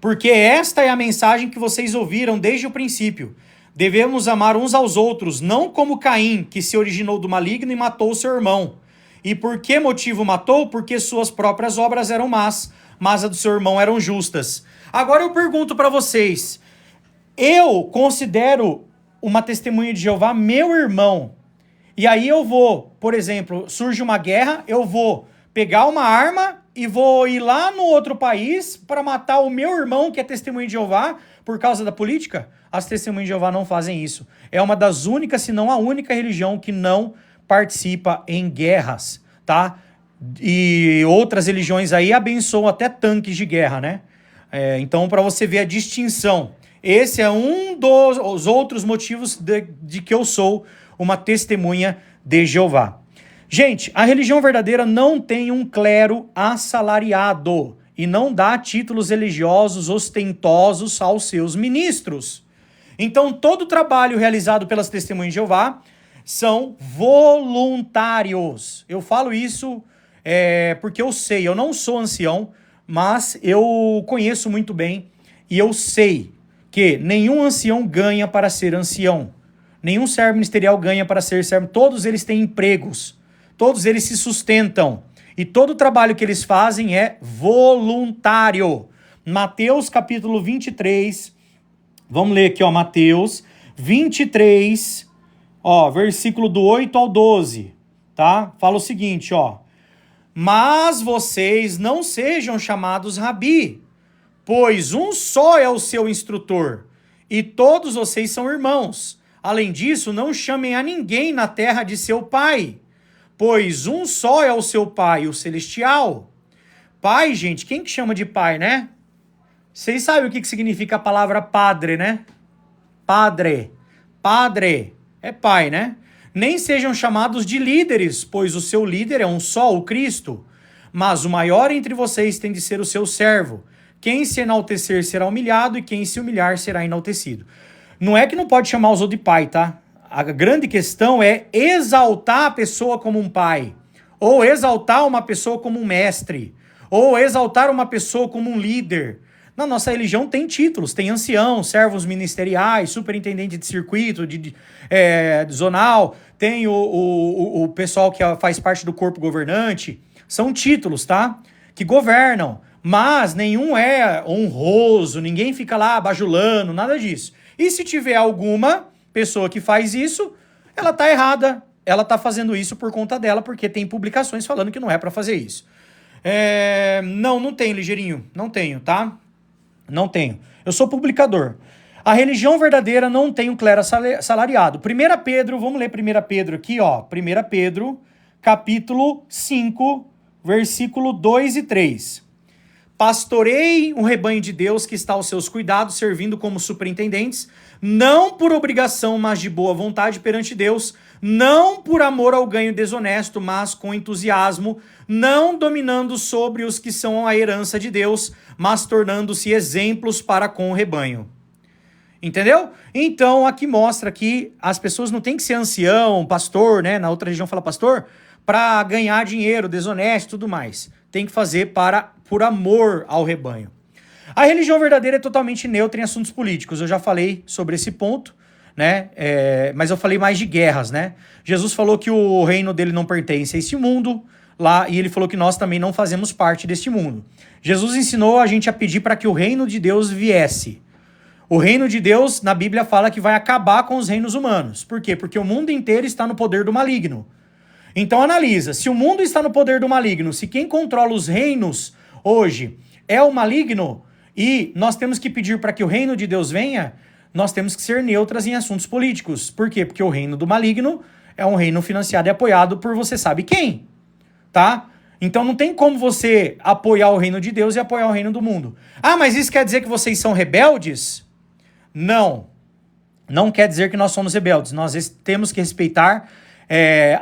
Porque esta é a mensagem que vocês ouviram desde o princípio. Devemos amar uns aos outros, não como Caim, que se originou do maligno e matou seu irmão. E por que motivo matou? Porque suas próprias obras eram más, mas as do seu irmão eram justas. Agora eu pergunto para vocês, eu considero uma testemunha de Jeová meu irmão. E aí eu vou, por exemplo, surge uma guerra, eu vou pegar uma arma e vou ir lá no outro país para matar o meu irmão, que é testemunha de Jeová, por causa da política? As testemunhas de Jeová não fazem isso. É uma das únicas, se não a única religião que não participa em guerras, tá? E outras religiões aí abençoam até tanques de guerra, né? Então, para você ver a distinção, esse é um dos outros motivos de que eu sou uma testemunha de Jeová. Gente, a religião verdadeira não tem um clero assalariado e não dá títulos religiosos ostentosos aos seus ministros. Então, todo o trabalho realizado pelas testemunhas de Jeová são voluntários. Eu falo isso porque eu sei, eu não sou ancião, mas eu conheço muito bem e eu sei que nenhum ancião ganha para ser ancião. Nenhum servo ministerial ganha para ser servo. Todos eles têm empregos. Todos eles se sustentam. E todo o trabalho que eles fazem é voluntário. Mateus capítulo 23. Vamos ler aqui, ó. Mateus 23, ó, versículo do 8 ao 12. Tá? Fala o seguinte, ó. Mas vocês não sejam chamados rabi, pois um só é o seu instrutor, e todos vocês são irmãos. Além disso, não chamem a ninguém na terra de seu pai, pois um só é o seu pai, o celestial. Pai, gente, quem que chama de pai, né? Vocês sabem o que significa a palavra padre, né? Padre. Padre é pai, né? Nem sejam chamados de líderes, pois o seu líder é um só, o Cristo. Mas o maior entre vocês tem de ser o seu servo. Quem se enaltecer será humilhado e quem se humilhar será enaltecido. Não é que não pode chamar os outros de pai, tá? A grande questão é exaltar a pessoa como um pai, ou exaltar uma pessoa como um mestre, ou exaltar uma pessoa como um líder. Na nossa religião tem títulos, tem ancião, servos ministeriais, superintendente de circuito, de zonal, tem o pessoal que faz parte do corpo governante. São títulos, tá? Que governam, mas nenhum é honroso, ninguém fica lá bajulando, nada disso. E se tiver alguma pessoa que faz isso, ela tá errada, ela tá fazendo isso por conta dela, porque tem publicações falando que não é para fazer isso. Não tenho, ligeirinho. Não tenho, tá? Não tenho. Eu sou publicador. A religião verdadeira não tem um clero assalariado. 1 Pedro, vamos ler 1 Pedro aqui, ó. 1 Pedro, capítulo 5, versículo 2 e 3. Pastorei um rebanho de Deus que está aos seus cuidados, servindo como superintendentes, não por obrigação, mas de boa vontade perante Deus, não por amor ao ganho desonesto, mas com entusiasmo, não dominando sobre os que são a herança de Deus, mas tornando-se exemplos para com o rebanho. Entendeu? Então, aqui mostra que as pessoas não têm que ser ancião, pastor, né? Na outra região fala pastor, para ganhar dinheiro, desonesto e tudo mais. Tem que fazer por amor ao rebanho. A religião verdadeira é totalmente neutra em assuntos políticos. Eu já falei sobre esse ponto, né? Mas eu falei mais de guerras, né? Jesus falou que o reino dele não pertence a este mundo, lá, e ele falou que nós também não fazemos parte deste mundo. Jesus ensinou a gente a pedir para que o reino de Deus viesse. O reino de Deus, na Bíblia, fala que vai acabar com os reinos humanos. Por quê? Porque o mundo inteiro está no poder do maligno. Então analisa, se o mundo está no poder do maligno, se quem controla os reinos hoje é o maligno, e nós temos que pedir para que o reino de Deus venha, nós temos que ser neutras em assuntos políticos. Por quê? Porque o reino do maligno é um reino financiado e apoiado por você sabe quem, tá? Então não tem como você apoiar o reino de Deus e apoiar o reino do mundo. Ah, mas isso quer dizer que vocês são rebeldes? Não quer dizer que nós somos rebeldes. Nós temos que respeitar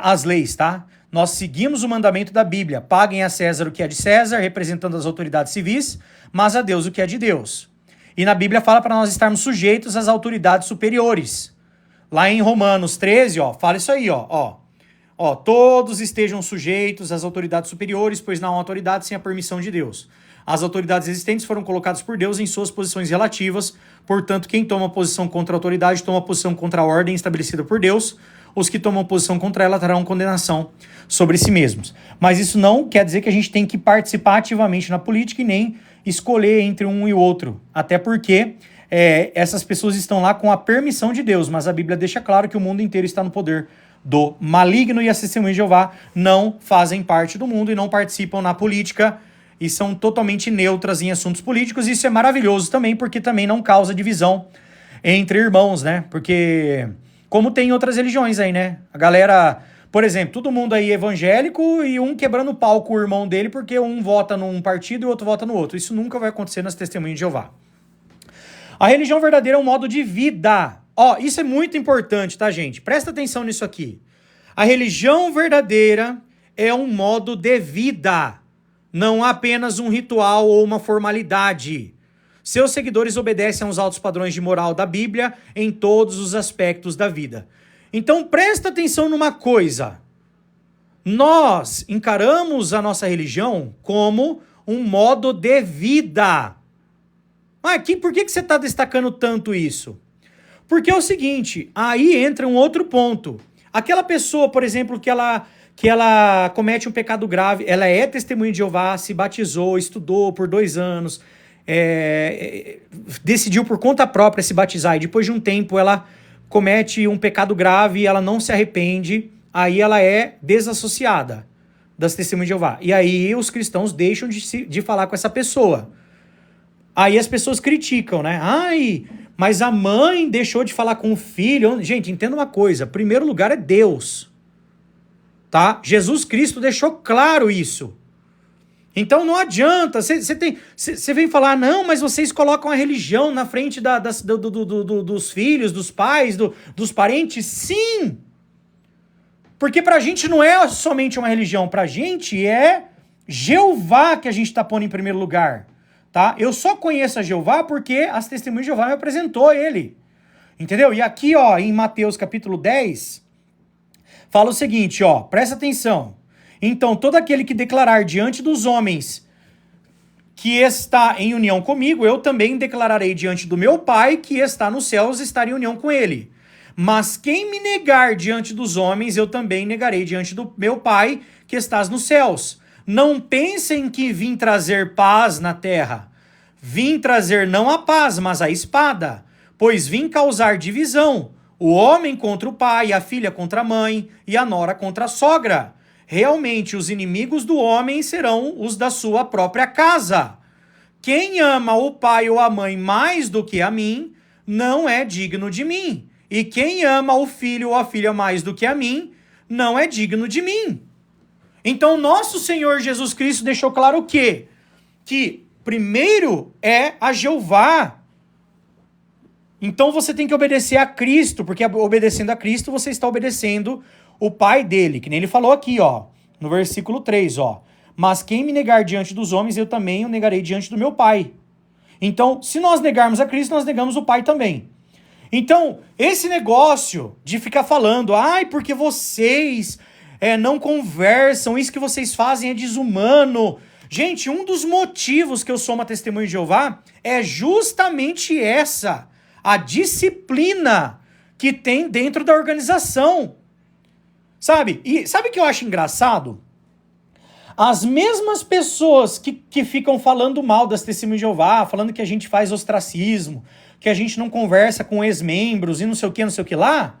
as leis, tá? Nós seguimos o mandamento da Bíblia. Paguem a César o que é de César, representando as autoridades civis, mas a Deus o que é de Deus. E na Bíblia fala para nós estarmos sujeitos às autoridades superiores. Lá em Romanos 13, ó, fala isso aí, ó. Todos estejam sujeitos às autoridades superiores, pois não há autoridade sem a permissão de Deus. As autoridades existentes foram colocadas por Deus em suas posições relativas, portanto, quem toma posição contra a autoridade toma posição contra a ordem estabelecida por Deus. Os que tomam posição contra ela terão condenação sobre si mesmos. Mas isso não quer dizer que a gente tem que participar ativamente na política e nem escolher entre um e outro. Até porque essas pessoas estão lá com a permissão de Deus, mas a Bíblia deixa claro que o mundo inteiro está no poder do maligno e as testemunhas de Jeová não fazem parte do mundo e não participam na política e são totalmente neutras em assuntos políticos. Isso é maravilhoso também, porque também não causa divisão entre irmãos, né? Porque, como tem em outras religiões aí, né? A galera, por exemplo, todo mundo aí evangélico e um quebrando pau com o irmão dele porque um vota num partido e o outro vota no outro. Isso nunca vai acontecer nas testemunhas de Jeová. A religião verdadeira é um modo de vida. Isso é muito importante, tá, gente? Presta atenção nisso aqui. A religião verdadeira é um modo de vida. Não apenas um ritual ou uma formalidade. Seus seguidores obedecem aos altos padrões de moral da Bíblia em todos os aspectos da vida. Então presta atenção numa coisa. Nós encaramos a nossa religião como um modo de vida. Por que você está destacando tanto isso? Porque é o seguinte, aí entra um outro ponto. Aquela pessoa, por exemplo, que ela comete um pecado grave, ela é testemunha de Jeová, se batizou, estudou por 2 anos, decidiu por conta própria se batizar e depois de um tempo ela comete um pecado grave e ela não se arrepende, aí ela é desassociada das testemunhas de Jeová. E aí os cristãos deixam de falar com essa pessoa. Aí as pessoas criticam, né? Mas a mãe deixou de falar com o filho. Gente, entenda uma coisa, primeiro lugar é Deus. Tá? Jesus Cristo deixou claro isso. Então não adianta, você vem falar, não, mas vocês colocam a religião na frente dos filhos, dos pais, dos parentes. Sim! Porque pra gente não é somente uma religião, pra gente é Jeová que a gente tá pondo em primeiro lugar. Tá? Eu só conheço a Jeová porque as testemunhas de Jeová me apresentou ele. Entendeu? E aqui, em Mateus capítulo 10, fala o seguinte, presta atenção. Então, todo aquele que declarar diante dos homens que está em união comigo, eu também declararei diante do meu Pai que está nos céus, estar em união com ele. Mas quem me negar diante dos homens, eu também negarei diante do meu Pai que estás nos céus. Não pensem que vim trazer paz na terra. Vim trazer não a paz, mas a espada, pois vim causar divisão. O homem contra o pai, a filha contra a mãe e a nora contra a sogra. realmente os inimigos do homem serão os da sua própria casa. Quem ama o pai ou a mãe mais do que a mim, não é digno de mim. E quem ama o filho ou a filha mais do que a mim, não é digno de mim. Então, nosso Senhor Jesus Cristo deixou claro o quê? Que primeiro é a Jeová. Então você tem que obedecer a Cristo, porque obedecendo a Cristo você está obedecendo o Pai dele, que nem ele falou aqui, ó, no versículo 3, ó. Mas quem me negar diante dos homens, eu também o negarei diante do meu Pai. Então, se nós negarmos a Cristo, nós negamos o Pai também. Então, esse negócio de ficar falando, ai, porque vocês não conversam, isso que vocês fazem é desumano. Gente, um dos motivos que eu sou uma testemunha de Jeová é justamente essa, a disciplina que tem dentro da organização. Sabe? E sabe o que eu acho engraçado? As mesmas pessoas que ficam falando mal das testemunhas de Jeová, falando que a gente faz ostracismo, que a gente não conversa com ex-membros e não sei o que lá,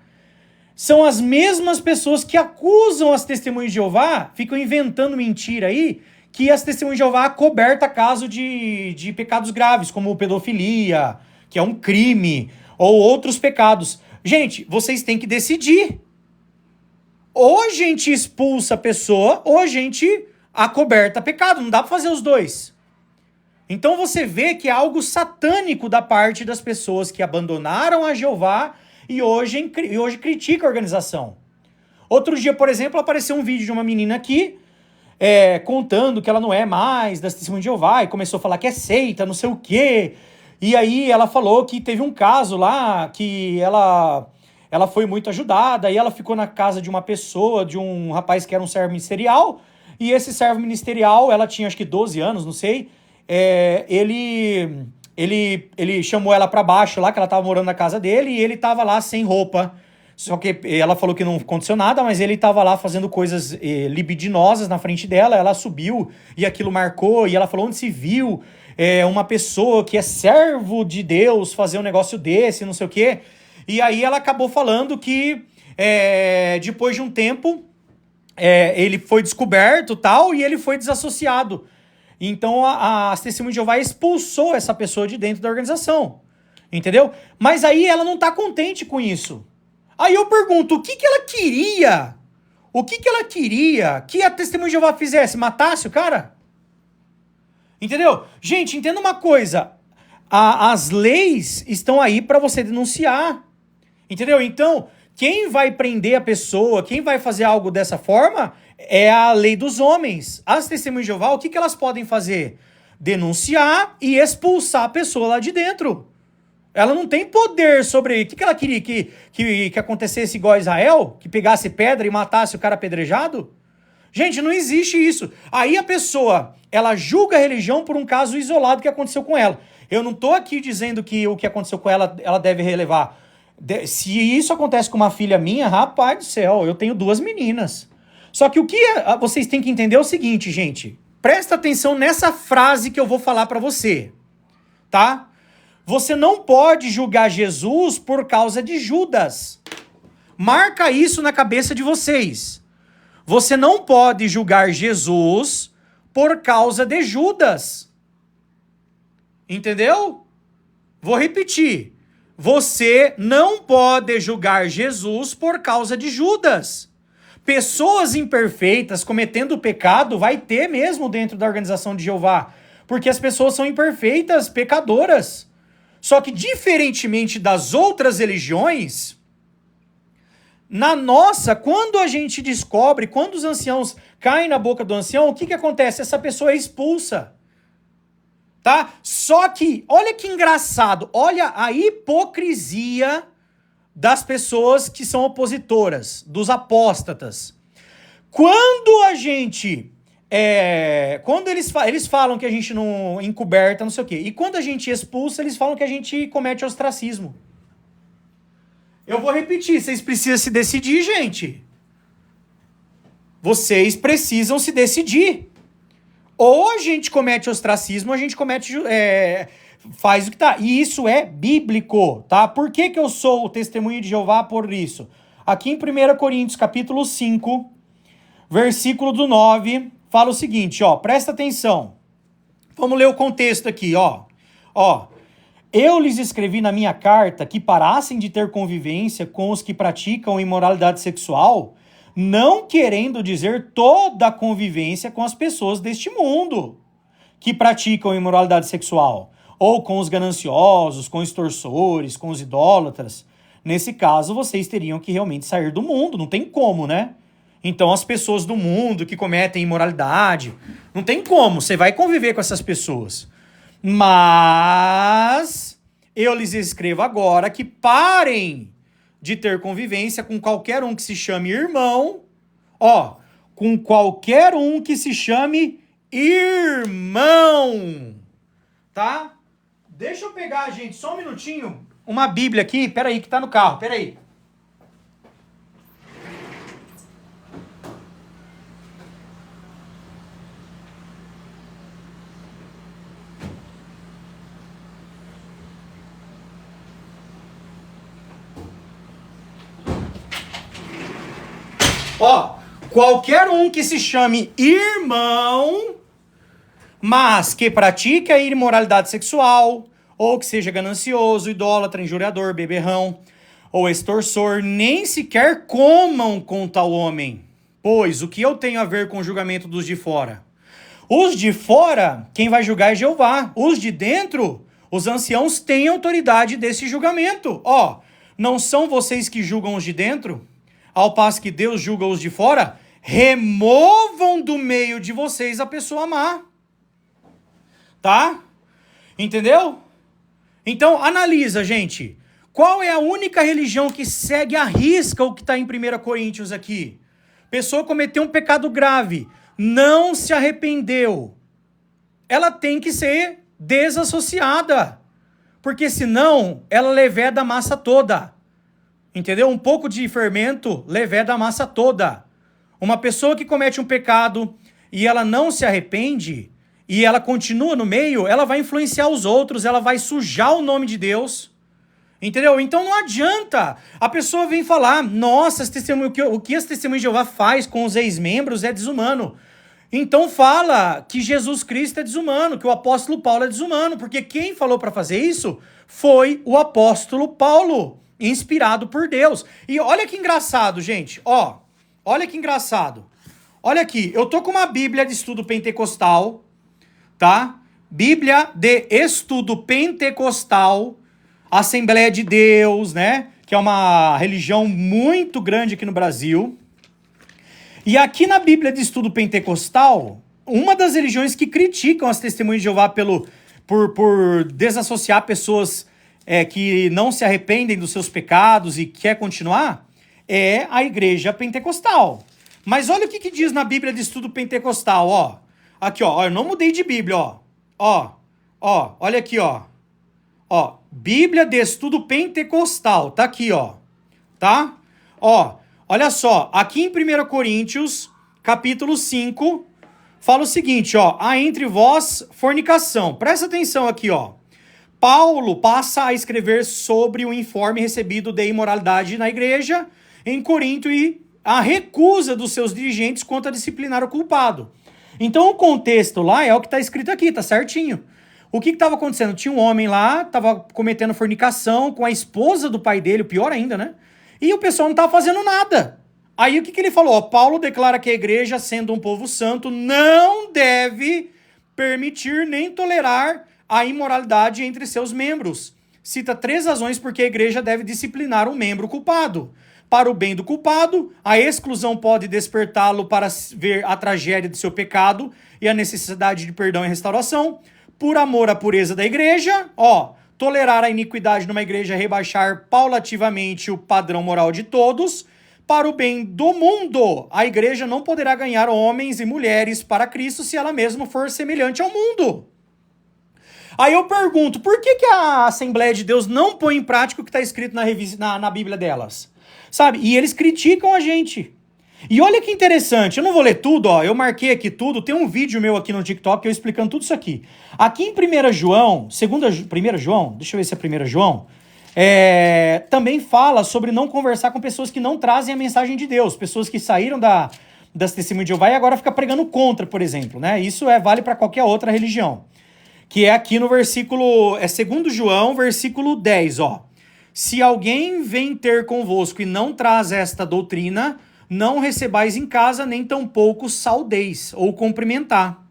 são as mesmas pessoas que acusam as testemunhas de Jeová, ficam inventando mentira aí, que as testemunhas de Jeová acobertam caso de pecados graves, como pedofilia, que é um crime, ou outros pecados. Gente, vocês têm que decidir. Ou a gente expulsa a pessoa, ou a gente acoberta pecado. Não dá pra fazer os dois. Então você vê que é algo satânico da parte das pessoas que abandonaram a Jeová e hoje critica a organização. Outro dia, por exemplo, apareceu um vídeo de uma menina aqui contando que ela não é mais das testemunhas de Jeová e começou a falar que é seita, não sei o quê. E aí ela falou que teve um caso lá que ela foi muito ajudada e ela ficou na casa de uma pessoa, de um rapaz que era um servo ministerial, e esse servo ministerial, ela tinha acho que 12 anos, não sei, ele chamou ela pra baixo lá, que ela tava morando na casa dele, e ele tava lá sem roupa. Só que ela falou que não aconteceu nada, mas ele tava lá fazendo coisas libidinosas na frente dela, ela subiu e aquilo marcou, e ela falou onde se viu uma pessoa que é servo de Deus fazer um negócio desse, não sei o quê. E aí ela acabou falando que depois de um tempo ele foi descoberto tal, e ele foi desassociado. Então a Testemunha de Jeová expulsou essa pessoa de dentro da organização. Entendeu? Mas aí ela não tá contente com isso. Aí eu pergunto, o que ela queria? O que ela queria que a Testemunha de Jeová fizesse? Matasse o cara? Entendeu? Gente, entenda uma coisa. As leis estão aí para você denunciar. Entendeu? Então, quem vai prender a pessoa, quem vai fazer algo dessa forma, é a lei dos homens. As Testemunhas de Jeová, o que elas podem fazer? Denunciar e expulsar a pessoa lá de dentro. Ela não tem poder sobre... O que ela queria? Que acontecesse igual a Israel? Que pegasse pedra e matasse o cara apedrejado? Gente, não existe isso. Aí a pessoa, ela julga a religião por um caso isolado que aconteceu com ela. Eu não tô aqui dizendo que o que aconteceu com ela, ela deve relevar. Se isso acontece com uma filha minha, rapaz do céu, eu tenho 2 meninas. Só que o que vocês têm que entender é o seguinte, gente. Presta atenção nessa frase que eu vou falar pra você, tá? Você não pode julgar Jesus por causa de Judas. Marca isso na cabeça de vocês. Você não pode julgar Jesus por causa de Judas. Entendeu? Vou repetir. Você não pode julgar Jesus por causa de Judas. Pessoas imperfeitas cometendo pecado vai ter mesmo dentro da organização de Jeová. Porque as pessoas são imperfeitas, pecadoras. Só que, diferentemente das outras religiões, na nossa, quando a gente descobre, quando os anciãos caem na boca do ancião, o que acontece? Essa pessoa é expulsa. Tá? Só que, olha que engraçado, olha a hipocrisia das pessoas que são opositoras, dos apóstatas. Quando a gente... quando eles falam que a gente não encoberta, não sei o quê. E quando a gente expulsa, eles falam que a gente comete ostracismo. Eu vou repetir, vocês precisam se decidir, gente. Vocês precisam se decidir. Ou a gente comete ostracismo, ou a gente faz o que tá. E isso é bíblico, tá? Por que eu sou o testemunho de Jeová por isso? Aqui em 1 Coríntios, capítulo 5... versículo do 9, fala o seguinte, ó, presta atenção. Vamos ler o contexto aqui, ó. Eu lhes escrevi na minha carta que parassem de ter convivência com os que praticam imoralidade sexual, não querendo dizer toda a convivência com as pessoas deste mundo que praticam imoralidade sexual, ou com os gananciosos, com os extorsores, com os idólatras. Nesse caso, vocês teriam que realmente sair do mundo, não tem como, né? Então, as pessoas do mundo que cometem imoralidade, não tem como, você vai conviver com essas pessoas. Mas eu lhes escrevo agora que parem de ter convivência com qualquer um que se chame irmão, com qualquer um que se chame irmão, tá? Deixa eu pegar, gente, só um minutinho, uma Bíblia aqui, peraí, que tá no carro, peraí. Qualquer um que se chame irmão, mas que pratique a imoralidade sexual, ou que seja ganancioso, idólatra, injuriador, beberrão, ou extorsor, nem sequer comam com tal homem. Pois o que eu tenho a ver com o julgamento dos de fora? Os de fora, quem vai julgar é Jeová. Os de dentro, os anciãos têm autoridade desse julgamento. Não são vocês que julgam os de dentro? Ao passo que Deus julga os de fora, removam do meio de vocês a pessoa má. Tá? Entendeu? Então, analisa, gente. Qual é a única religião que segue à risca o que está em 1 Coríntios aqui? Pessoa cometeu um pecado grave, não se arrependeu. Ela tem que ser desassociada. Porque senão, ela leveda a massa toda. Entendeu? Um pouco de fermento leveda a massa toda. Uma pessoa que comete um pecado e ela não se arrepende e ela continua no meio, ela vai influenciar os outros, ela vai sujar o nome de Deus. Entendeu? Então não adianta. A pessoa vem falar, nossa, o que as testemunhas de Jeová faz com os ex-membros é desumano. Então fala que Jesus Cristo é desumano, que o apóstolo Paulo é desumano, porque quem falou para fazer isso foi o apóstolo Paulo, inspirado por Deus. E olha que engraçado, gente, olha que engraçado. Olha aqui, eu tô com uma Bíblia de estudo pentecostal, tá? Bíblia de estudo pentecostal, Assembleia de Deus, né? Que é uma religião muito grande aqui no Brasil. E aqui na Bíblia de estudo pentecostal, uma das religiões que criticam as testemunhas de Jeová por desassociar pessoas que não se arrependem dos seus pecados e quer continuar, é a igreja pentecostal. Mas olha o que diz na Bíblia de estudo pentecostal, Aqui, eu não mudei de Bíblia, olha aqui, Bíblia de estudo pentecostal, tá aqui, tá? Olha só, aqui em 1 Coríntios, capítulo 5, fala o seguinte, há entre vós fornicação. Presta atenção aqui, Paulo passa a escrever sobre o informe recebido de imoralidade na igreja em Corinto e a recusa dos seus dirigentes quanto a disciplinar o culpado. Então o contexto lá é o que está escrito aqui, tá certinho. O que estava acontecendo? Tinha um homem lá, estava cometendo fornicação com a esposa do pai dele, o pior ainda, né? E o pessoal não estava fazendo nada. Aí o que ele falou? Paulo declara que a igreja, sendo um povo santo, não deve permitir nem tolerar a imoralidade entre seus membros. Cita 3 razões porque a igreja deve disciplinar um membro culpado. Para o bem do culpado, a exclusão pode despertá-lo para ver a tragédia de seu pecado e a necessidade de perdão e restauração. Por amor à pureza da igreja, tolerar a iniquidade numa igreja é rebaixar paulativamente o padrão moral de todos. Para o bem do mundo, a igreja não poderá ganhar homens e mulheres para Cristo se ela mesma for semelhante ao mundo. Aí eu pergunto, por que a Assembleia de Deus não põe em prática o que está escrito na Bíblia delas? Sabe? E eles criticam a gente. E olha que interessante, eu não vou ler tudo, eu marquei aqui tudo, tem um vídeo meu aqui no TikTok eu explicando tudo isso aqui. Aqui em 1 João, 1 João, deixa eu ver se é 1 João, também fala sobre não conversar com pessoas que não trazem a mensagem de Deus, pessoas que saíram da das Testemunhas de Jeová e agora fica pregando contra, por exemplo, né? Isso vale para qualquer outra religião. Que é aqui no versículo, 2 João, versículo 10, ó. Se alguém vem ter convosco e não traz esta doutrina, não recebais em casa, nem tampouco saudeis, ou cumprimentar.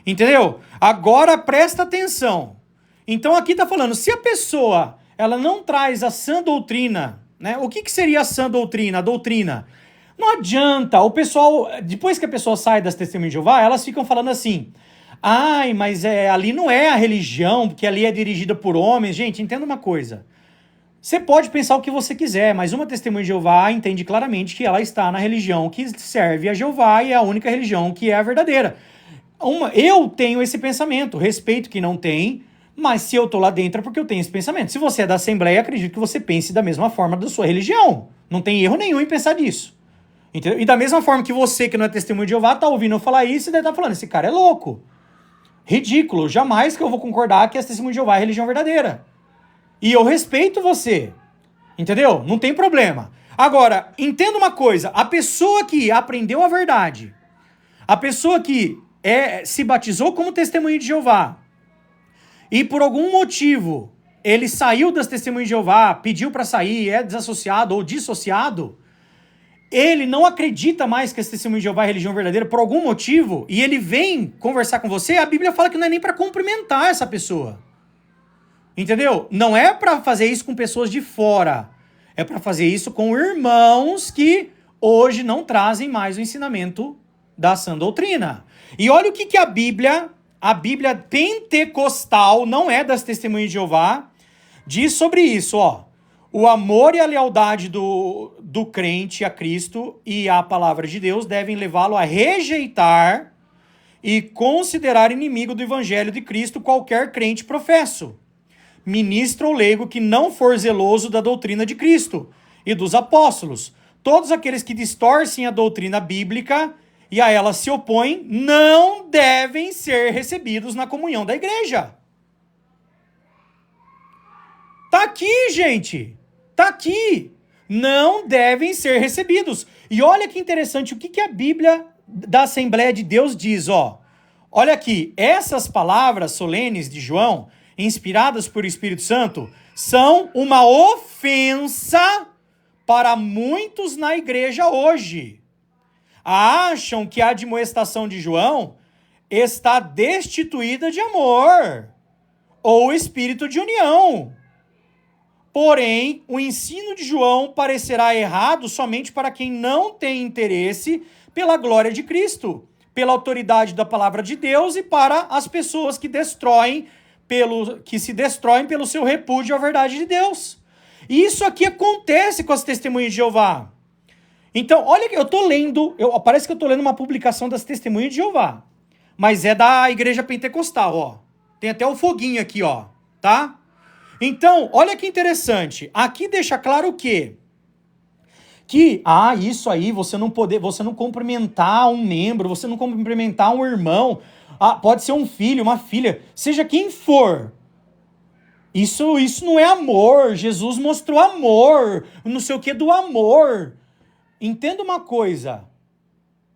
Entendeu? Agora presta atenção. Então aqui está falando, se a pessoa ela não traz a sã doutrina, né? O que seria a sã doutrina? A doutrina. Não adianta, o pessoal, depois que a pessoa sai das Testemunhas de Jeová, elas ficam falando assim, ai, mas ali não é a religião, porque ali é dirigida por homens. Gente, entenda uma coisa. Você pode pensar o que você quiser, mas uma Testemunha de Jeová entende claramente que ela está na religião que serve a Jeová e é a única religião que é a verdadeira. Eu tenho esse pensamento, respeito quem não tem, mas se eu tô lá dentro é porque eu tenho esse pensamento. Se você é da Assembleia, acredito que você pense da mesma forma da sua religião. Não tem erro nenhum em pensar disso. Entendeu? E da mesma forma que você, que não é Testemunha de Jeová, tá ouvindo eu falar isso e deve estar falando, esse cara é louco. Ridículo. Jamais que eu vou concordar que a Testemunha de Jeová é a religião verdadeira. E eu respeito você. Entendeu? Não tem problema. Agora, entenda uma coisa. A pessoa que aprendeu a verdade, a pessoa que se batizou como Testemunha de Jeová, e por algum motivo ele saiu das Testemunhas de Jeová, pediu para sair, é desassociado ou dissociado, ele não acredita mais que as Testemunhas de Jeová é religião verdadeira por algum motivo, e ele vem conversar com você, a Bíblia fala que não é nem para cumprimentar essa pessoa. Entendeu? Não é para fazer isso com pessoas de fora, é para fazer isso com irmãos que hoje não trazem mais o ensinamento da sã doutrina. E olha o que a Bíblia pentecostal, não é das Testemunhas de Jeová, diz sobre isso, ó. O amor e a lealdade do crente a Cristo e à palavra de Deus devem levá-lo a rejeitar e considerar inimigo do evangelho de Cristo qualquer crente professo, ministro ou leigo que não for zeloso da doutrina de Cristo e dos apóstolos. Todos aqueles que distorcem a doutrina bíblica e a ela se opõem não devem ser recebidos na comunhão da igreja. Tá aqui, gente. Tá aqui. Não devem ser recebidos. E olha que interessante o que a Bíblia da Assembleia de Deus diz, ó. Olha aqui, essas palavras solenes de João, inspiradas por Espírito Santo, são uma ofensa para muitos na igreja hoje. Acham que a admoestação de João está destituída de amor ou espírito de união. Porém, o ensino de João parecerá errado somente para quem não tem interesse pela glória de Cristo, pela autoridade da palavra de Deus e para as pessoas que se destroem pelo seu repúdio à verdade de Deus. E isso aqui acontece com as Testemunhas de Jeová. Então, olha que eu tô lendo, parece que eu tô lendo uma publicação das Testemunhas de Jeová, mas é da Igreja Pentecostal, ó. Tem até o foguinho aqui, ó, tá? Então, olha que interessante. Aqui deixa claro o quê? Que, isso aí, você não cumprimentar um membro, você não cumprimentar um irmão, pode ser um filho, uma filha, seja quem for. Isso não é amor. Jesus mostrou amor, não sei o que do amor. Entenda uma coisa,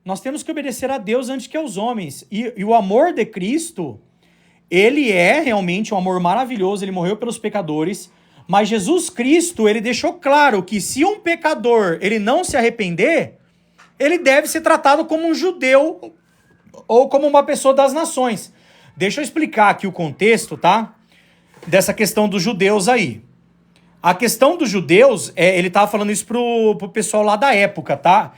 nós temos que obedecer a Deus antes que aos homens, e o amor de Cristo, ele é realmente um amor maravilhoso, ele morreu pelos pecadores, mas Jesus Cristo, ele deixou claro que se um pecador, ele não se arrepender, ele deve ser tratado como um judeu, ou como uma pessoa das nações. Deixa eu explicar aqui o contexto, tá? Dessa questão dos judeus aí. A questão dos judeus, ele estava falando isso pro pessoal lá da época, tá?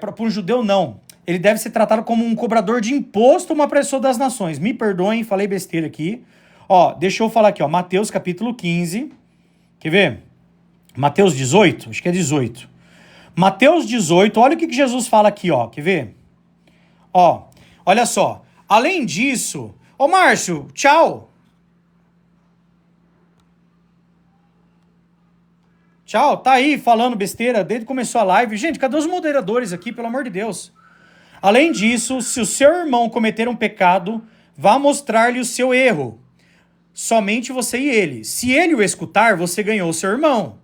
Para um judeu, não. Ele deve ser tratado como um cobrador de imposto, uma pessoa das nações. Me perdoem, falei besteira aqui. Ó, deixa eu falar aqui, ó. Mateus capítulo 15. Quer ver? Mateus 18? Acho que é 18. Mateus 18, olha o que Jesus fala aqui, ó. Quer ver? Ó, olha só. Além disso... Ô, Márcio, tchau. Tchau, tá aí falando besteira desde que começou a live. Gente, cadê os moderadores aqui, pelo amor de Deus? Além disso, se o seu irmão cometer um pecado, vá mostrar-lhe o seu erro. Somente você e ele. Se ele o escutar, você ganhou o seu irmão.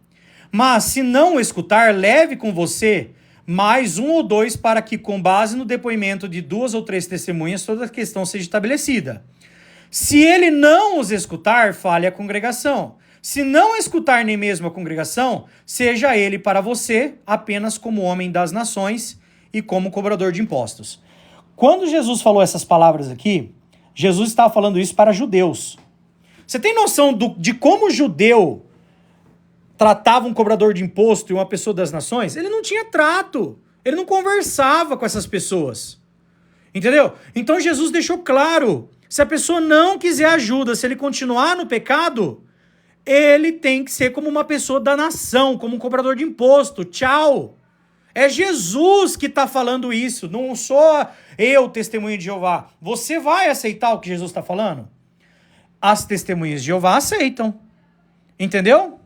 Mas se não o escutar, leve com você mais um ou dois, para que, com base no depoimento de 2 ou 3 testemunhas, toda a questão seja estabelecida. Se ele não os escutar, fale à congregação. Se não escutar nem mesmo a congregação, seja ele para você apenas como homem das nações e como cobrador de impostos. Quando Jesus falou essas palavras aqui, Jesus estava falando isso para judeus. Você tem noção de como o judeu tratava um cobrador de imposto e uma pessoa das nações? Ele não tinha trato. Ele não conversava com essas pessoas. Entendeu? Então Jesus deixou claro, se a pessoa não quiser ajuda, se ele continuar no pecado, ele tem que ser como uma pessoa da nação, como um cobrador de imposto. Tchau. É Jesus que está falando isso, não sou eu, testemunha de Jeová. Você vai aceitar o que Jesus está falando? As testemunhas de Jeová aceitam. Entendeu?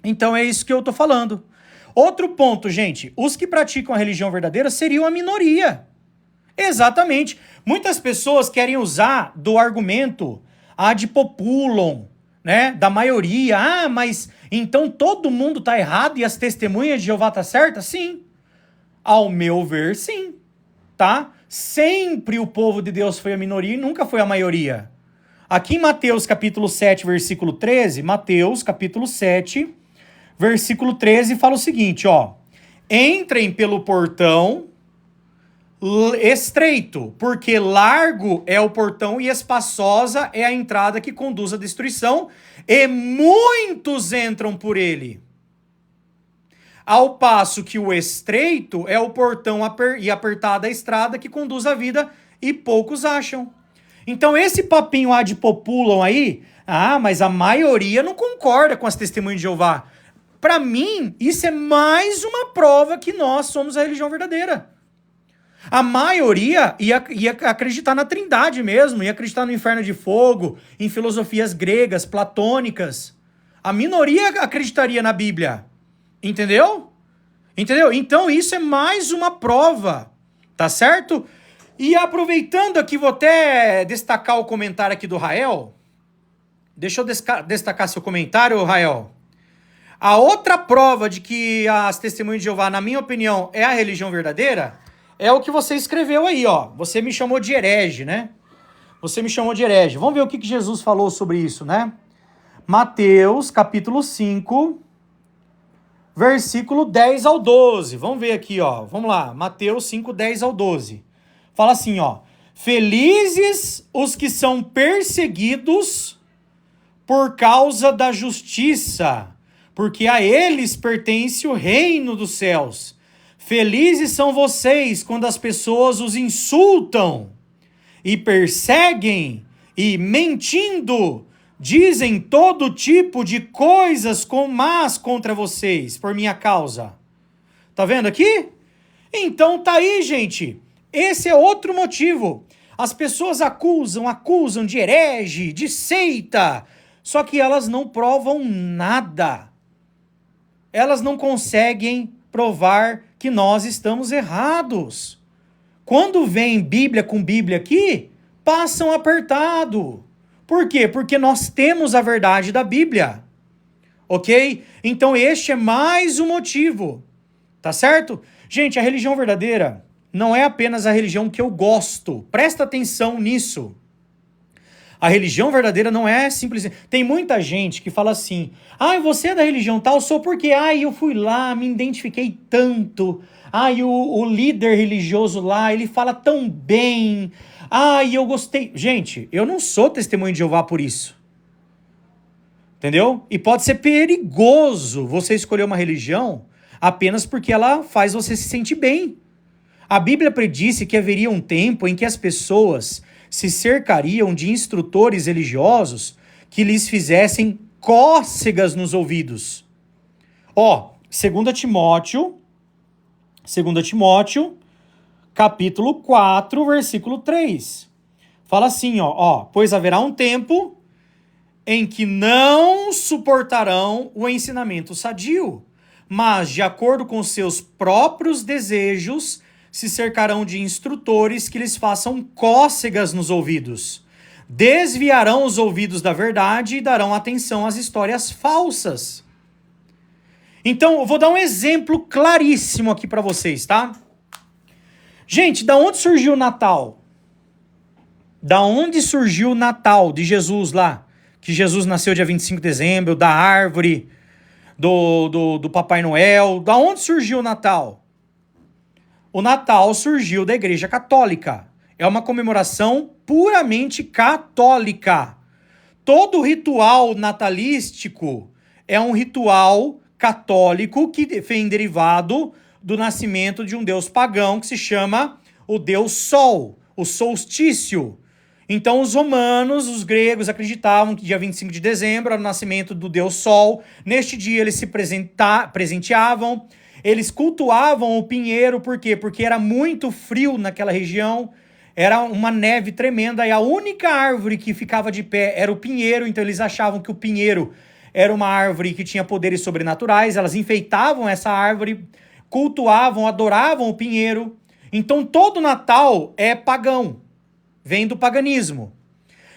Então é isso que eu estou falando. Outro ponto, gente. Os que praticam a religião verdadeira seriam a minoria. Exatamente. Muitas pessoas querem usar do argumento ad populum, né? Da maioria. Ah, mas então todo mundo está errado e as testemunhas de Jeová estão certas? Sim. Ao meu ver, sim. Tá? Sempre o povo de Deus foi a minoria e nunca foi a maioria. Aqui em Mateus capítulo 7, versículo 13, Mateus capítulo 7, versículo 13, fala o seguinte, ó. Entrem pelo portão estreito, porque largo é o portão e espaçosa é a entrada que conduz à destruição, e muitos entram por ele. Ao passo que o estreito é o portão e apertada a estrada que conduz à vida, e poucos acham. Então esse papinho ad populum aí, mas a maioria não concorda com as testemunhas de Jeová. Para mim, isso é mais uma prova que nós somos a religião verdadeira. A maioria ia acreditar na Trindade mesmo, ia acreditar no inferno de fogo, em filosofias gregas, platônicas. A minoria acreditaria na Bíblia. Entendeu? Entendeu? Então isso é mais uma prova, tá certo? E aproveitando aqui, vou até destacar o comentário aqui do Rael. Deixa eu destacar seu comentário, Rael. A outra prova de que as testemunhas de Jeová, na minha opinião, é a religião verdadeira, é o que você escreveu aí, ó. Você me chamou de herege, né? Você me chamou de herege. Vamos ver o que Jesus falou sobre isso, né? Mateus, capítulo 5, versículo 10 ao 12. Vamos ver aqui, ó. Vamos lá. Mateus 5, 10 ao 12. Fala assim, ó. Felizes os que são perseguidos por causa da justiça, porque a eles pertence o reino dos céus. Felizes são vocês quando as pessoas os insultam e perseguem e, mentindo, dizem todo tipo de coisas más contra vocês por minha causa. Tá vendo aqui? Então tá aí, gente. Esse é outro motivo. As pessoas acusam de herege, de seita, só que elas não provam nada. Elas não conseguem provar que nós estamos errados. Quando vem Bíblia com Bíblia aqui, passam apertado. Por quê? Porque nós temos a verdade da Bíblia. Ok? Então este é mais um motivo. Tá certo? Gente, a religião verdadeira não é apenas a religião que eu gosto. Presta atenção nisso. A religião verdadeira não é simplesmente... Tem muita gente que fala assim, você é da religião tal, sou porque, eu fui lá, me identifiquei tanto, o líder religioso lá, ele fala tão bem, eu gostei. Gente, eu não sou testemunho de Jeová por isso. Entendeu? E pode ser perigoso você escolher uma religião apenas porque ela faz você se sentir bem. A Bíblia predisse que haveria um tempo em que as pessoas se cercariam de instrutores religiosos que lhes fizessem cócegas nos ouvidos. 2 Timóteo, capítulo 4, versículo 3. Fala assim, pois haverá um tempo em que não suportarão o ensinamento sadio, mas, de acordo com seus próprios desejos, se cercarão de instrutores que lhes façam cócegas nos ouvidos. Desviarão os ouvidos da verdade e darão atenção às histórias falsas. Então, eu vou dar um exemplo claríssimo aqui para vocês, tá? Gente, da onde surgiu o Natal? Da onde surgiu o Natal de Jesus lá? Que Jesus nasceu dia 25 de dezembro, da árvore, do Papai Noel. Da onde surgiu o Natal? O Natal surgiu da Igreja Católica. É uma comemoração puramente católica. Todo ritual natalístico é um ritual católico que vem derivado do nascimento de um deus pagão que se chama o deus Sol, o solstício. Então os romanos, os gregos acreditavam que dia 25 de dezembro era o nascimento do deus Sol. Neste dia eles se presenteavam, eles cultuavam o pinheiro, por quê? Porque era muito frio naquela região, era uma neve tremenda e a única árvore que ficava de pé era o pinheiro, então eles achavam que o pinheiro era uma árvore que tinha poderes sobrenaturais, elas enfeitavam essa árvore, cultuavam, adoravam o pinheiro. Então todo Natal é pagão, vem do paganismo.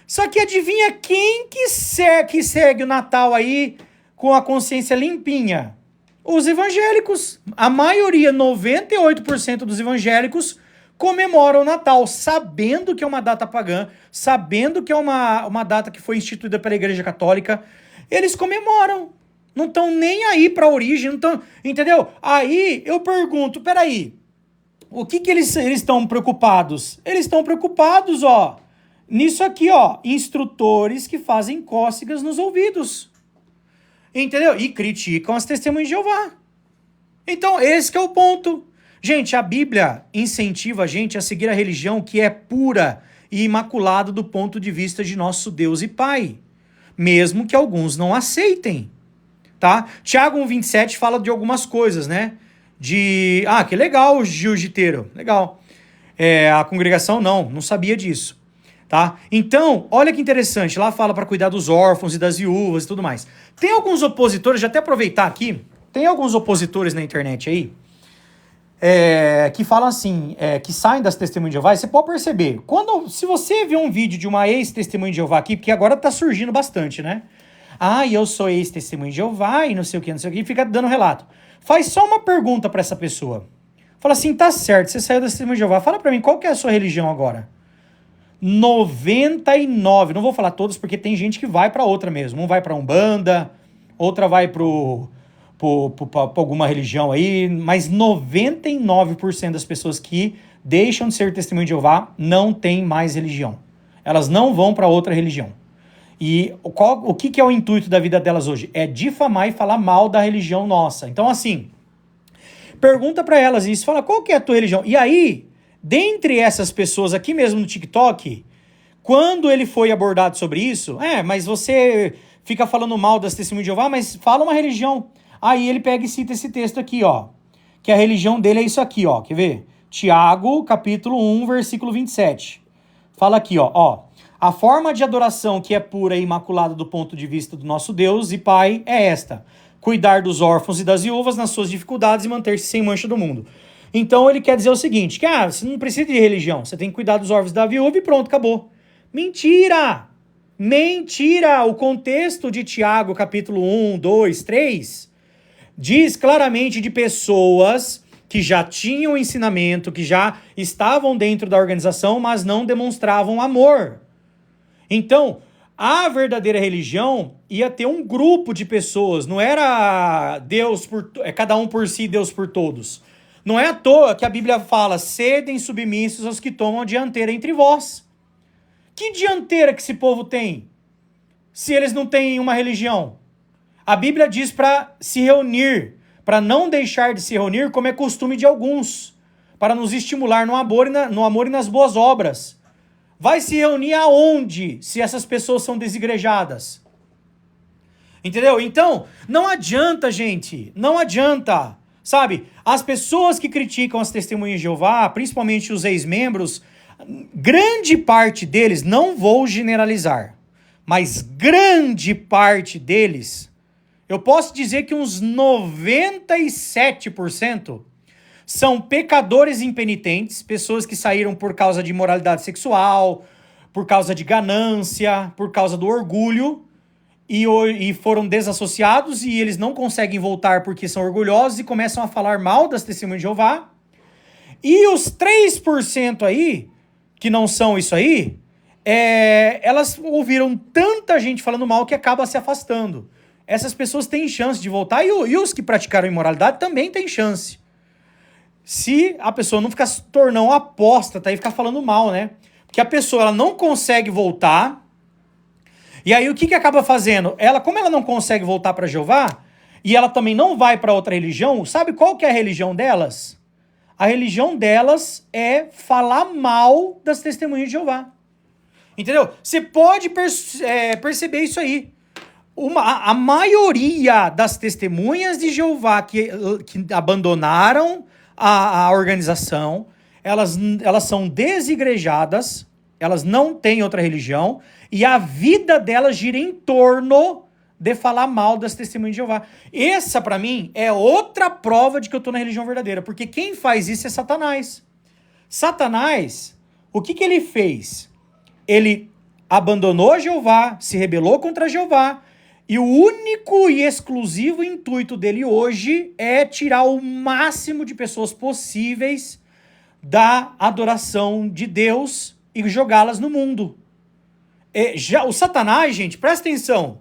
Só que adivinha quem que segue o Natal aí com a consciência limpinha? Os evangélicos. A maioria, 98% dos evangélicos, comemoram o Natal, sabendo que é uma data pagã, sabendo que é uma data que foi instituída pela Igreja Católica. Eles comemoram. Não estão nem aí para a origem, não tão, entendeu? Aí eu pergunto, peraí, o que eles estão preocupados? Eles estão preocupados, ó, nisso aqui, ó, instrutores que fazem cócegas nos ouvidos. Entendeu? E criticam as testemunhas de Jeová. Então, esse que é o ponto. Gente, a Bíblia incentiva a gente a seguir a religião que é pura e imaculada do ponto de vista de nosso Deus e Pai. Mesmo que alguns não aceitem, tá? Tiago 1,27 fala de algumas coisas, né? Que legal o jiu-jiteiro, legal. A congregação não sabia disso, tá? Então, olha que interessante, lá fala para cuidar dos órfãos e das viúvas e tudo mais. Tem alguns opositores, já até aproveitar aqui, tem alguns opositores na internet aí, que falam assim, que saem das testemunhas de Jeová, e você pode perceber, se você vê um vídeo de uma ex-testemunha de Jeová aqui, porque agora tá surgindo bastante, né? Eu sou ex-testemunha de Jeová e não sei o que, e fica dando relato. Faz só uma pergunta para essa pessoa. Fala assim, tá certo, você saiu da testemunha de Jeová, fala para mim, qual que é a sua religião agora? 99, não vou falar todos, porque tem gente que vai para outra mesmo, um vai para Umbanda, outra vai para alguma religião aí, mas 99% das pessoas que deixam de ser testemunho de Jeová não tem mais religião. Elas não vão para outra religião. E o que é o intuito da vida delas hoje? É difamar e falar mal da religião nossa. Então, assim, pergunta para elas isso, fala, qual que é a tua religião? E aí, dentre essas pessoas aqui mesmo no TikTok, quando ele foi abordado sobre isso, mas você fica falando mal das testemunhas de Jeová, mas fala uma religião. Aí ele pega e cita esse texto aqui, ó, que a religião dele é isso aqui, ó, quer ver? Tiago, capítulo 1, versículo 27. Fala aqui, ó, a forma de adoração que é pura e imaculada do ponto de vista do nosso Deus e Pai é esta: cuidar dos órfãos e das viúvas nas suas dificuldades e manter-se sem mancha do mundo. Então ele quer dizer o seguinte, que você não precisa de religião, você tem que cuidar dos órfãos e da viúva e pronto, acabou. Mentira! Mentira! O contexto de Tiago, capítulo 1, 2, 3, diz claramente de pessoas que já tinham ensinamento, que já estavam dentro da organização, mas não demonstravam amor. Então, a verdadeira religião ia ter um grupo de pessoas, não era cada um por si, Deus por todos. Não é à toa que a Bíblia fala, sedem submissos aos que tomam a dianteira entre vós. Que dianteira que esse povo tem, se eles não têm uma religião? A Bíblia diz para se reunir, para não deixar de se reunir, como é costume de alguns, para nos estimular no amor e nas boas obras. Vai se reunir aonde, se essas pessoas são desigrejadas? Entendeu? Então, não adianta, gente, não adianta. Sabe, as pessoas que criticam as testemunhas de Jeová, principalmente os ex-membros, grande parte deles, não vou generalizar, mas grande parte deles, eu posso dizer que uns 97% são pecadores impenitentes, pessoas que saíram por causa de imoralidade sexual, por causa de ganância, por causa do orgulho, e foram desassociados e eles não conseguem voltar porque são orgulhosos e começam a falar mal das testemunhas de Jeová. E os 3% aí, que não são isso aí, elas ouviram tanta gente falando mal que acaba se afastando. Essas pessoas têm chance de voltar e os que praticaram imoralidade também têm chance. Se a pessoa não ficar se tornando um apóstata e ficar falando mal, né? Porque a pessoa ela não consegue voltar. E aí o que acaba fazendo? Como ela não consegue voltar para Jeová, e ela também não vai para outra religião, sabe qual que é a religião delas? A religião delas é falar mal das testemunhas de Jeová. Entendeu? Você pode perceber isso aí. A maioria das testemunhas de Jeová que abandonaram a organização, elas são desigrejadas, elas não têm outra religião, e a vida delas gira em torno de falar mal das testemunhas de Jeová. Essa, para mim, é outra prova de que eu estou na religião verdadeira, porque quem faz isso é Satanás. Satanás, o que ele fez? Ele abandonou Jeová, se rebelou contra Jeová, e o único e exclusivo intuito dele hoje é tirar o máximo de pessoas possíveis da adoração de Deus e jogá-las no mundo. O Satanás, gente, presta atenção.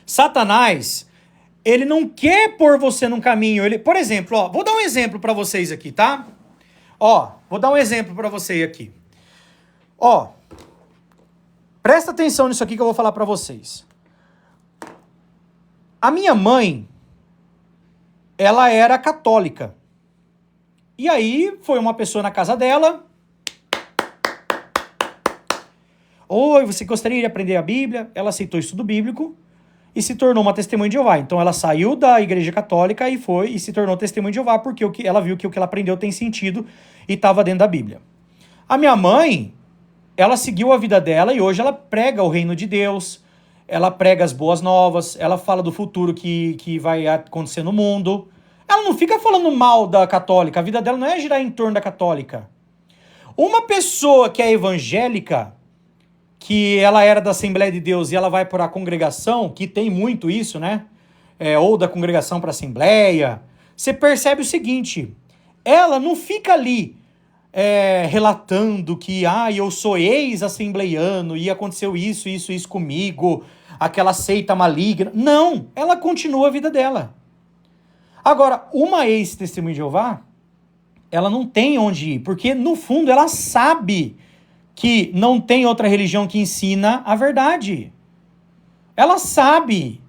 Satanás, ele não quer pôr você num caminho. Por exemplo, vou dar um exemplo para vocês aqui, tá? Vou dar um exemplo para vocês aqui. Presta atenção nisso aqui que eu vou falar para vocês. A minha mãe, ela era católica. E aí foi uma pessoa na casa dela. Oi, você gostaria de aprender a Bíblia? Ela aceitou o estudo bíblico e se tornou uma testemunha de Jeová. Então ela saiu da igreja católica e se tornou testemunha de Jeová porque ela viu que o que ela aprendeu tem sentido e estava dentro da Bíblia. A minha mãe, ela seguiu a vida dela e hoje ela prega o reino de Deus, ela prega as boas novas, ela fala do futuro que vai acontecer no mundo. Ela não fica falando mal da católica, a vida dela não é girar em torno da católica. Uma pessoa que é evangélica, que ela era da Assembleia de Deus e ela vai para a congregação, que tem muito isso, né? Ou da congregação para a Assembleia, você percebe o seguinte, ela não fica ali relatando que eu sou ex-assembleiano e aconteceu isso comigo, aquela seita maligna. Não, ela continua a vida dela. Agora, uma ex-testemunha de Jeová, ela não tem onde ir, porque no fundo ela sabe que não tem outra religião que ensina a verdade. Ela sabe,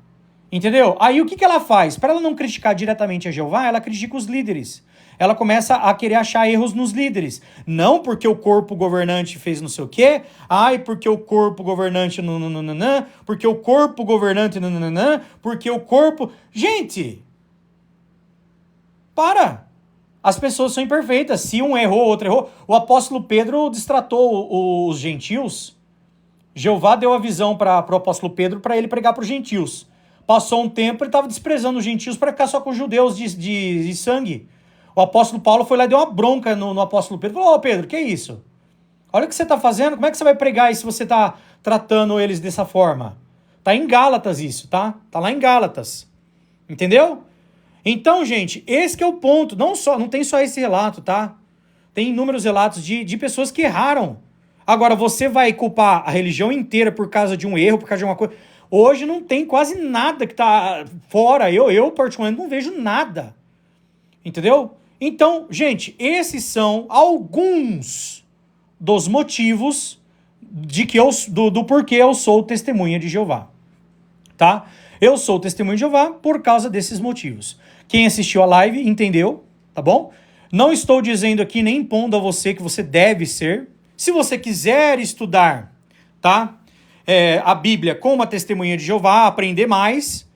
entendeu? Aí o que ela faz? Para ela não criticar diretamente a Jeová, ela critica os líderes. Ela começa a querer achar erros nos líderes. Não porque o corpo governante fez não sei o quê, porque o corpo governante nananana, porque o corpo governante nananana, porque o corpo... Gente! Para! As pessoas são imperfeitas. Se um errou, outro errou. O apóstolo Pedro destratou os gentios. Jeová deu a visão para o apóstolo Pedro para ele pregar para os gentios. Passou um tempo, ele estava desprezando os gentios para ficar só com os judeus de sangue. O apóstolo Paulo foi lá e deu uma bronca no apóstolo Pedro. Falou, Pedro, que é isso? Olha o que você está fazendo. Como é que você vai pregar isso se você está tratando eles dessa forma? Tá em Gálatas isso, tá? Tá lá em Gálatas. Entendeu? Então, gente, esse que é o ponto. Não tem só esse relato, tá? Tem inúmeros relatos de pessoas que erraram. Agora, você vai culpar a religião inteira por causa de um erro, por causa de uma coisa... Hoje não tem quase nada que tá fora. Eu particularmente, não vejo nada. Entendeu? Então, gente, esses são alguns dos motivos do porquê eu sou testemunha de Jeová. Tá? Eu sou testemunha de Jeová por causa desses motivos. Quem assistiu a live entendeu, tá bom? Não estou dizendo aqui nem impondo a você que você deve ser. Se você quiser estudar, tá? A Bíblia com uma testemunha de Jeová, aprender mais,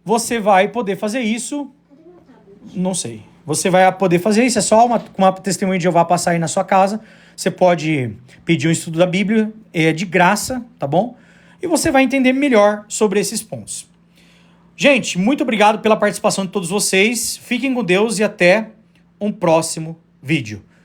você vai poder fazer isso. Não sei. Você vai poder fazer isso, é só uma testemunha de Jeová passar aí na sua casa. Você pode pedir um estudo da Bíblia, é de graça, tá bom? E você vai entender melhor sobre esses pontos. Gente, muito obrigado pela participação de todos vocês. Fiquem com Deus e até um próximo vídeo.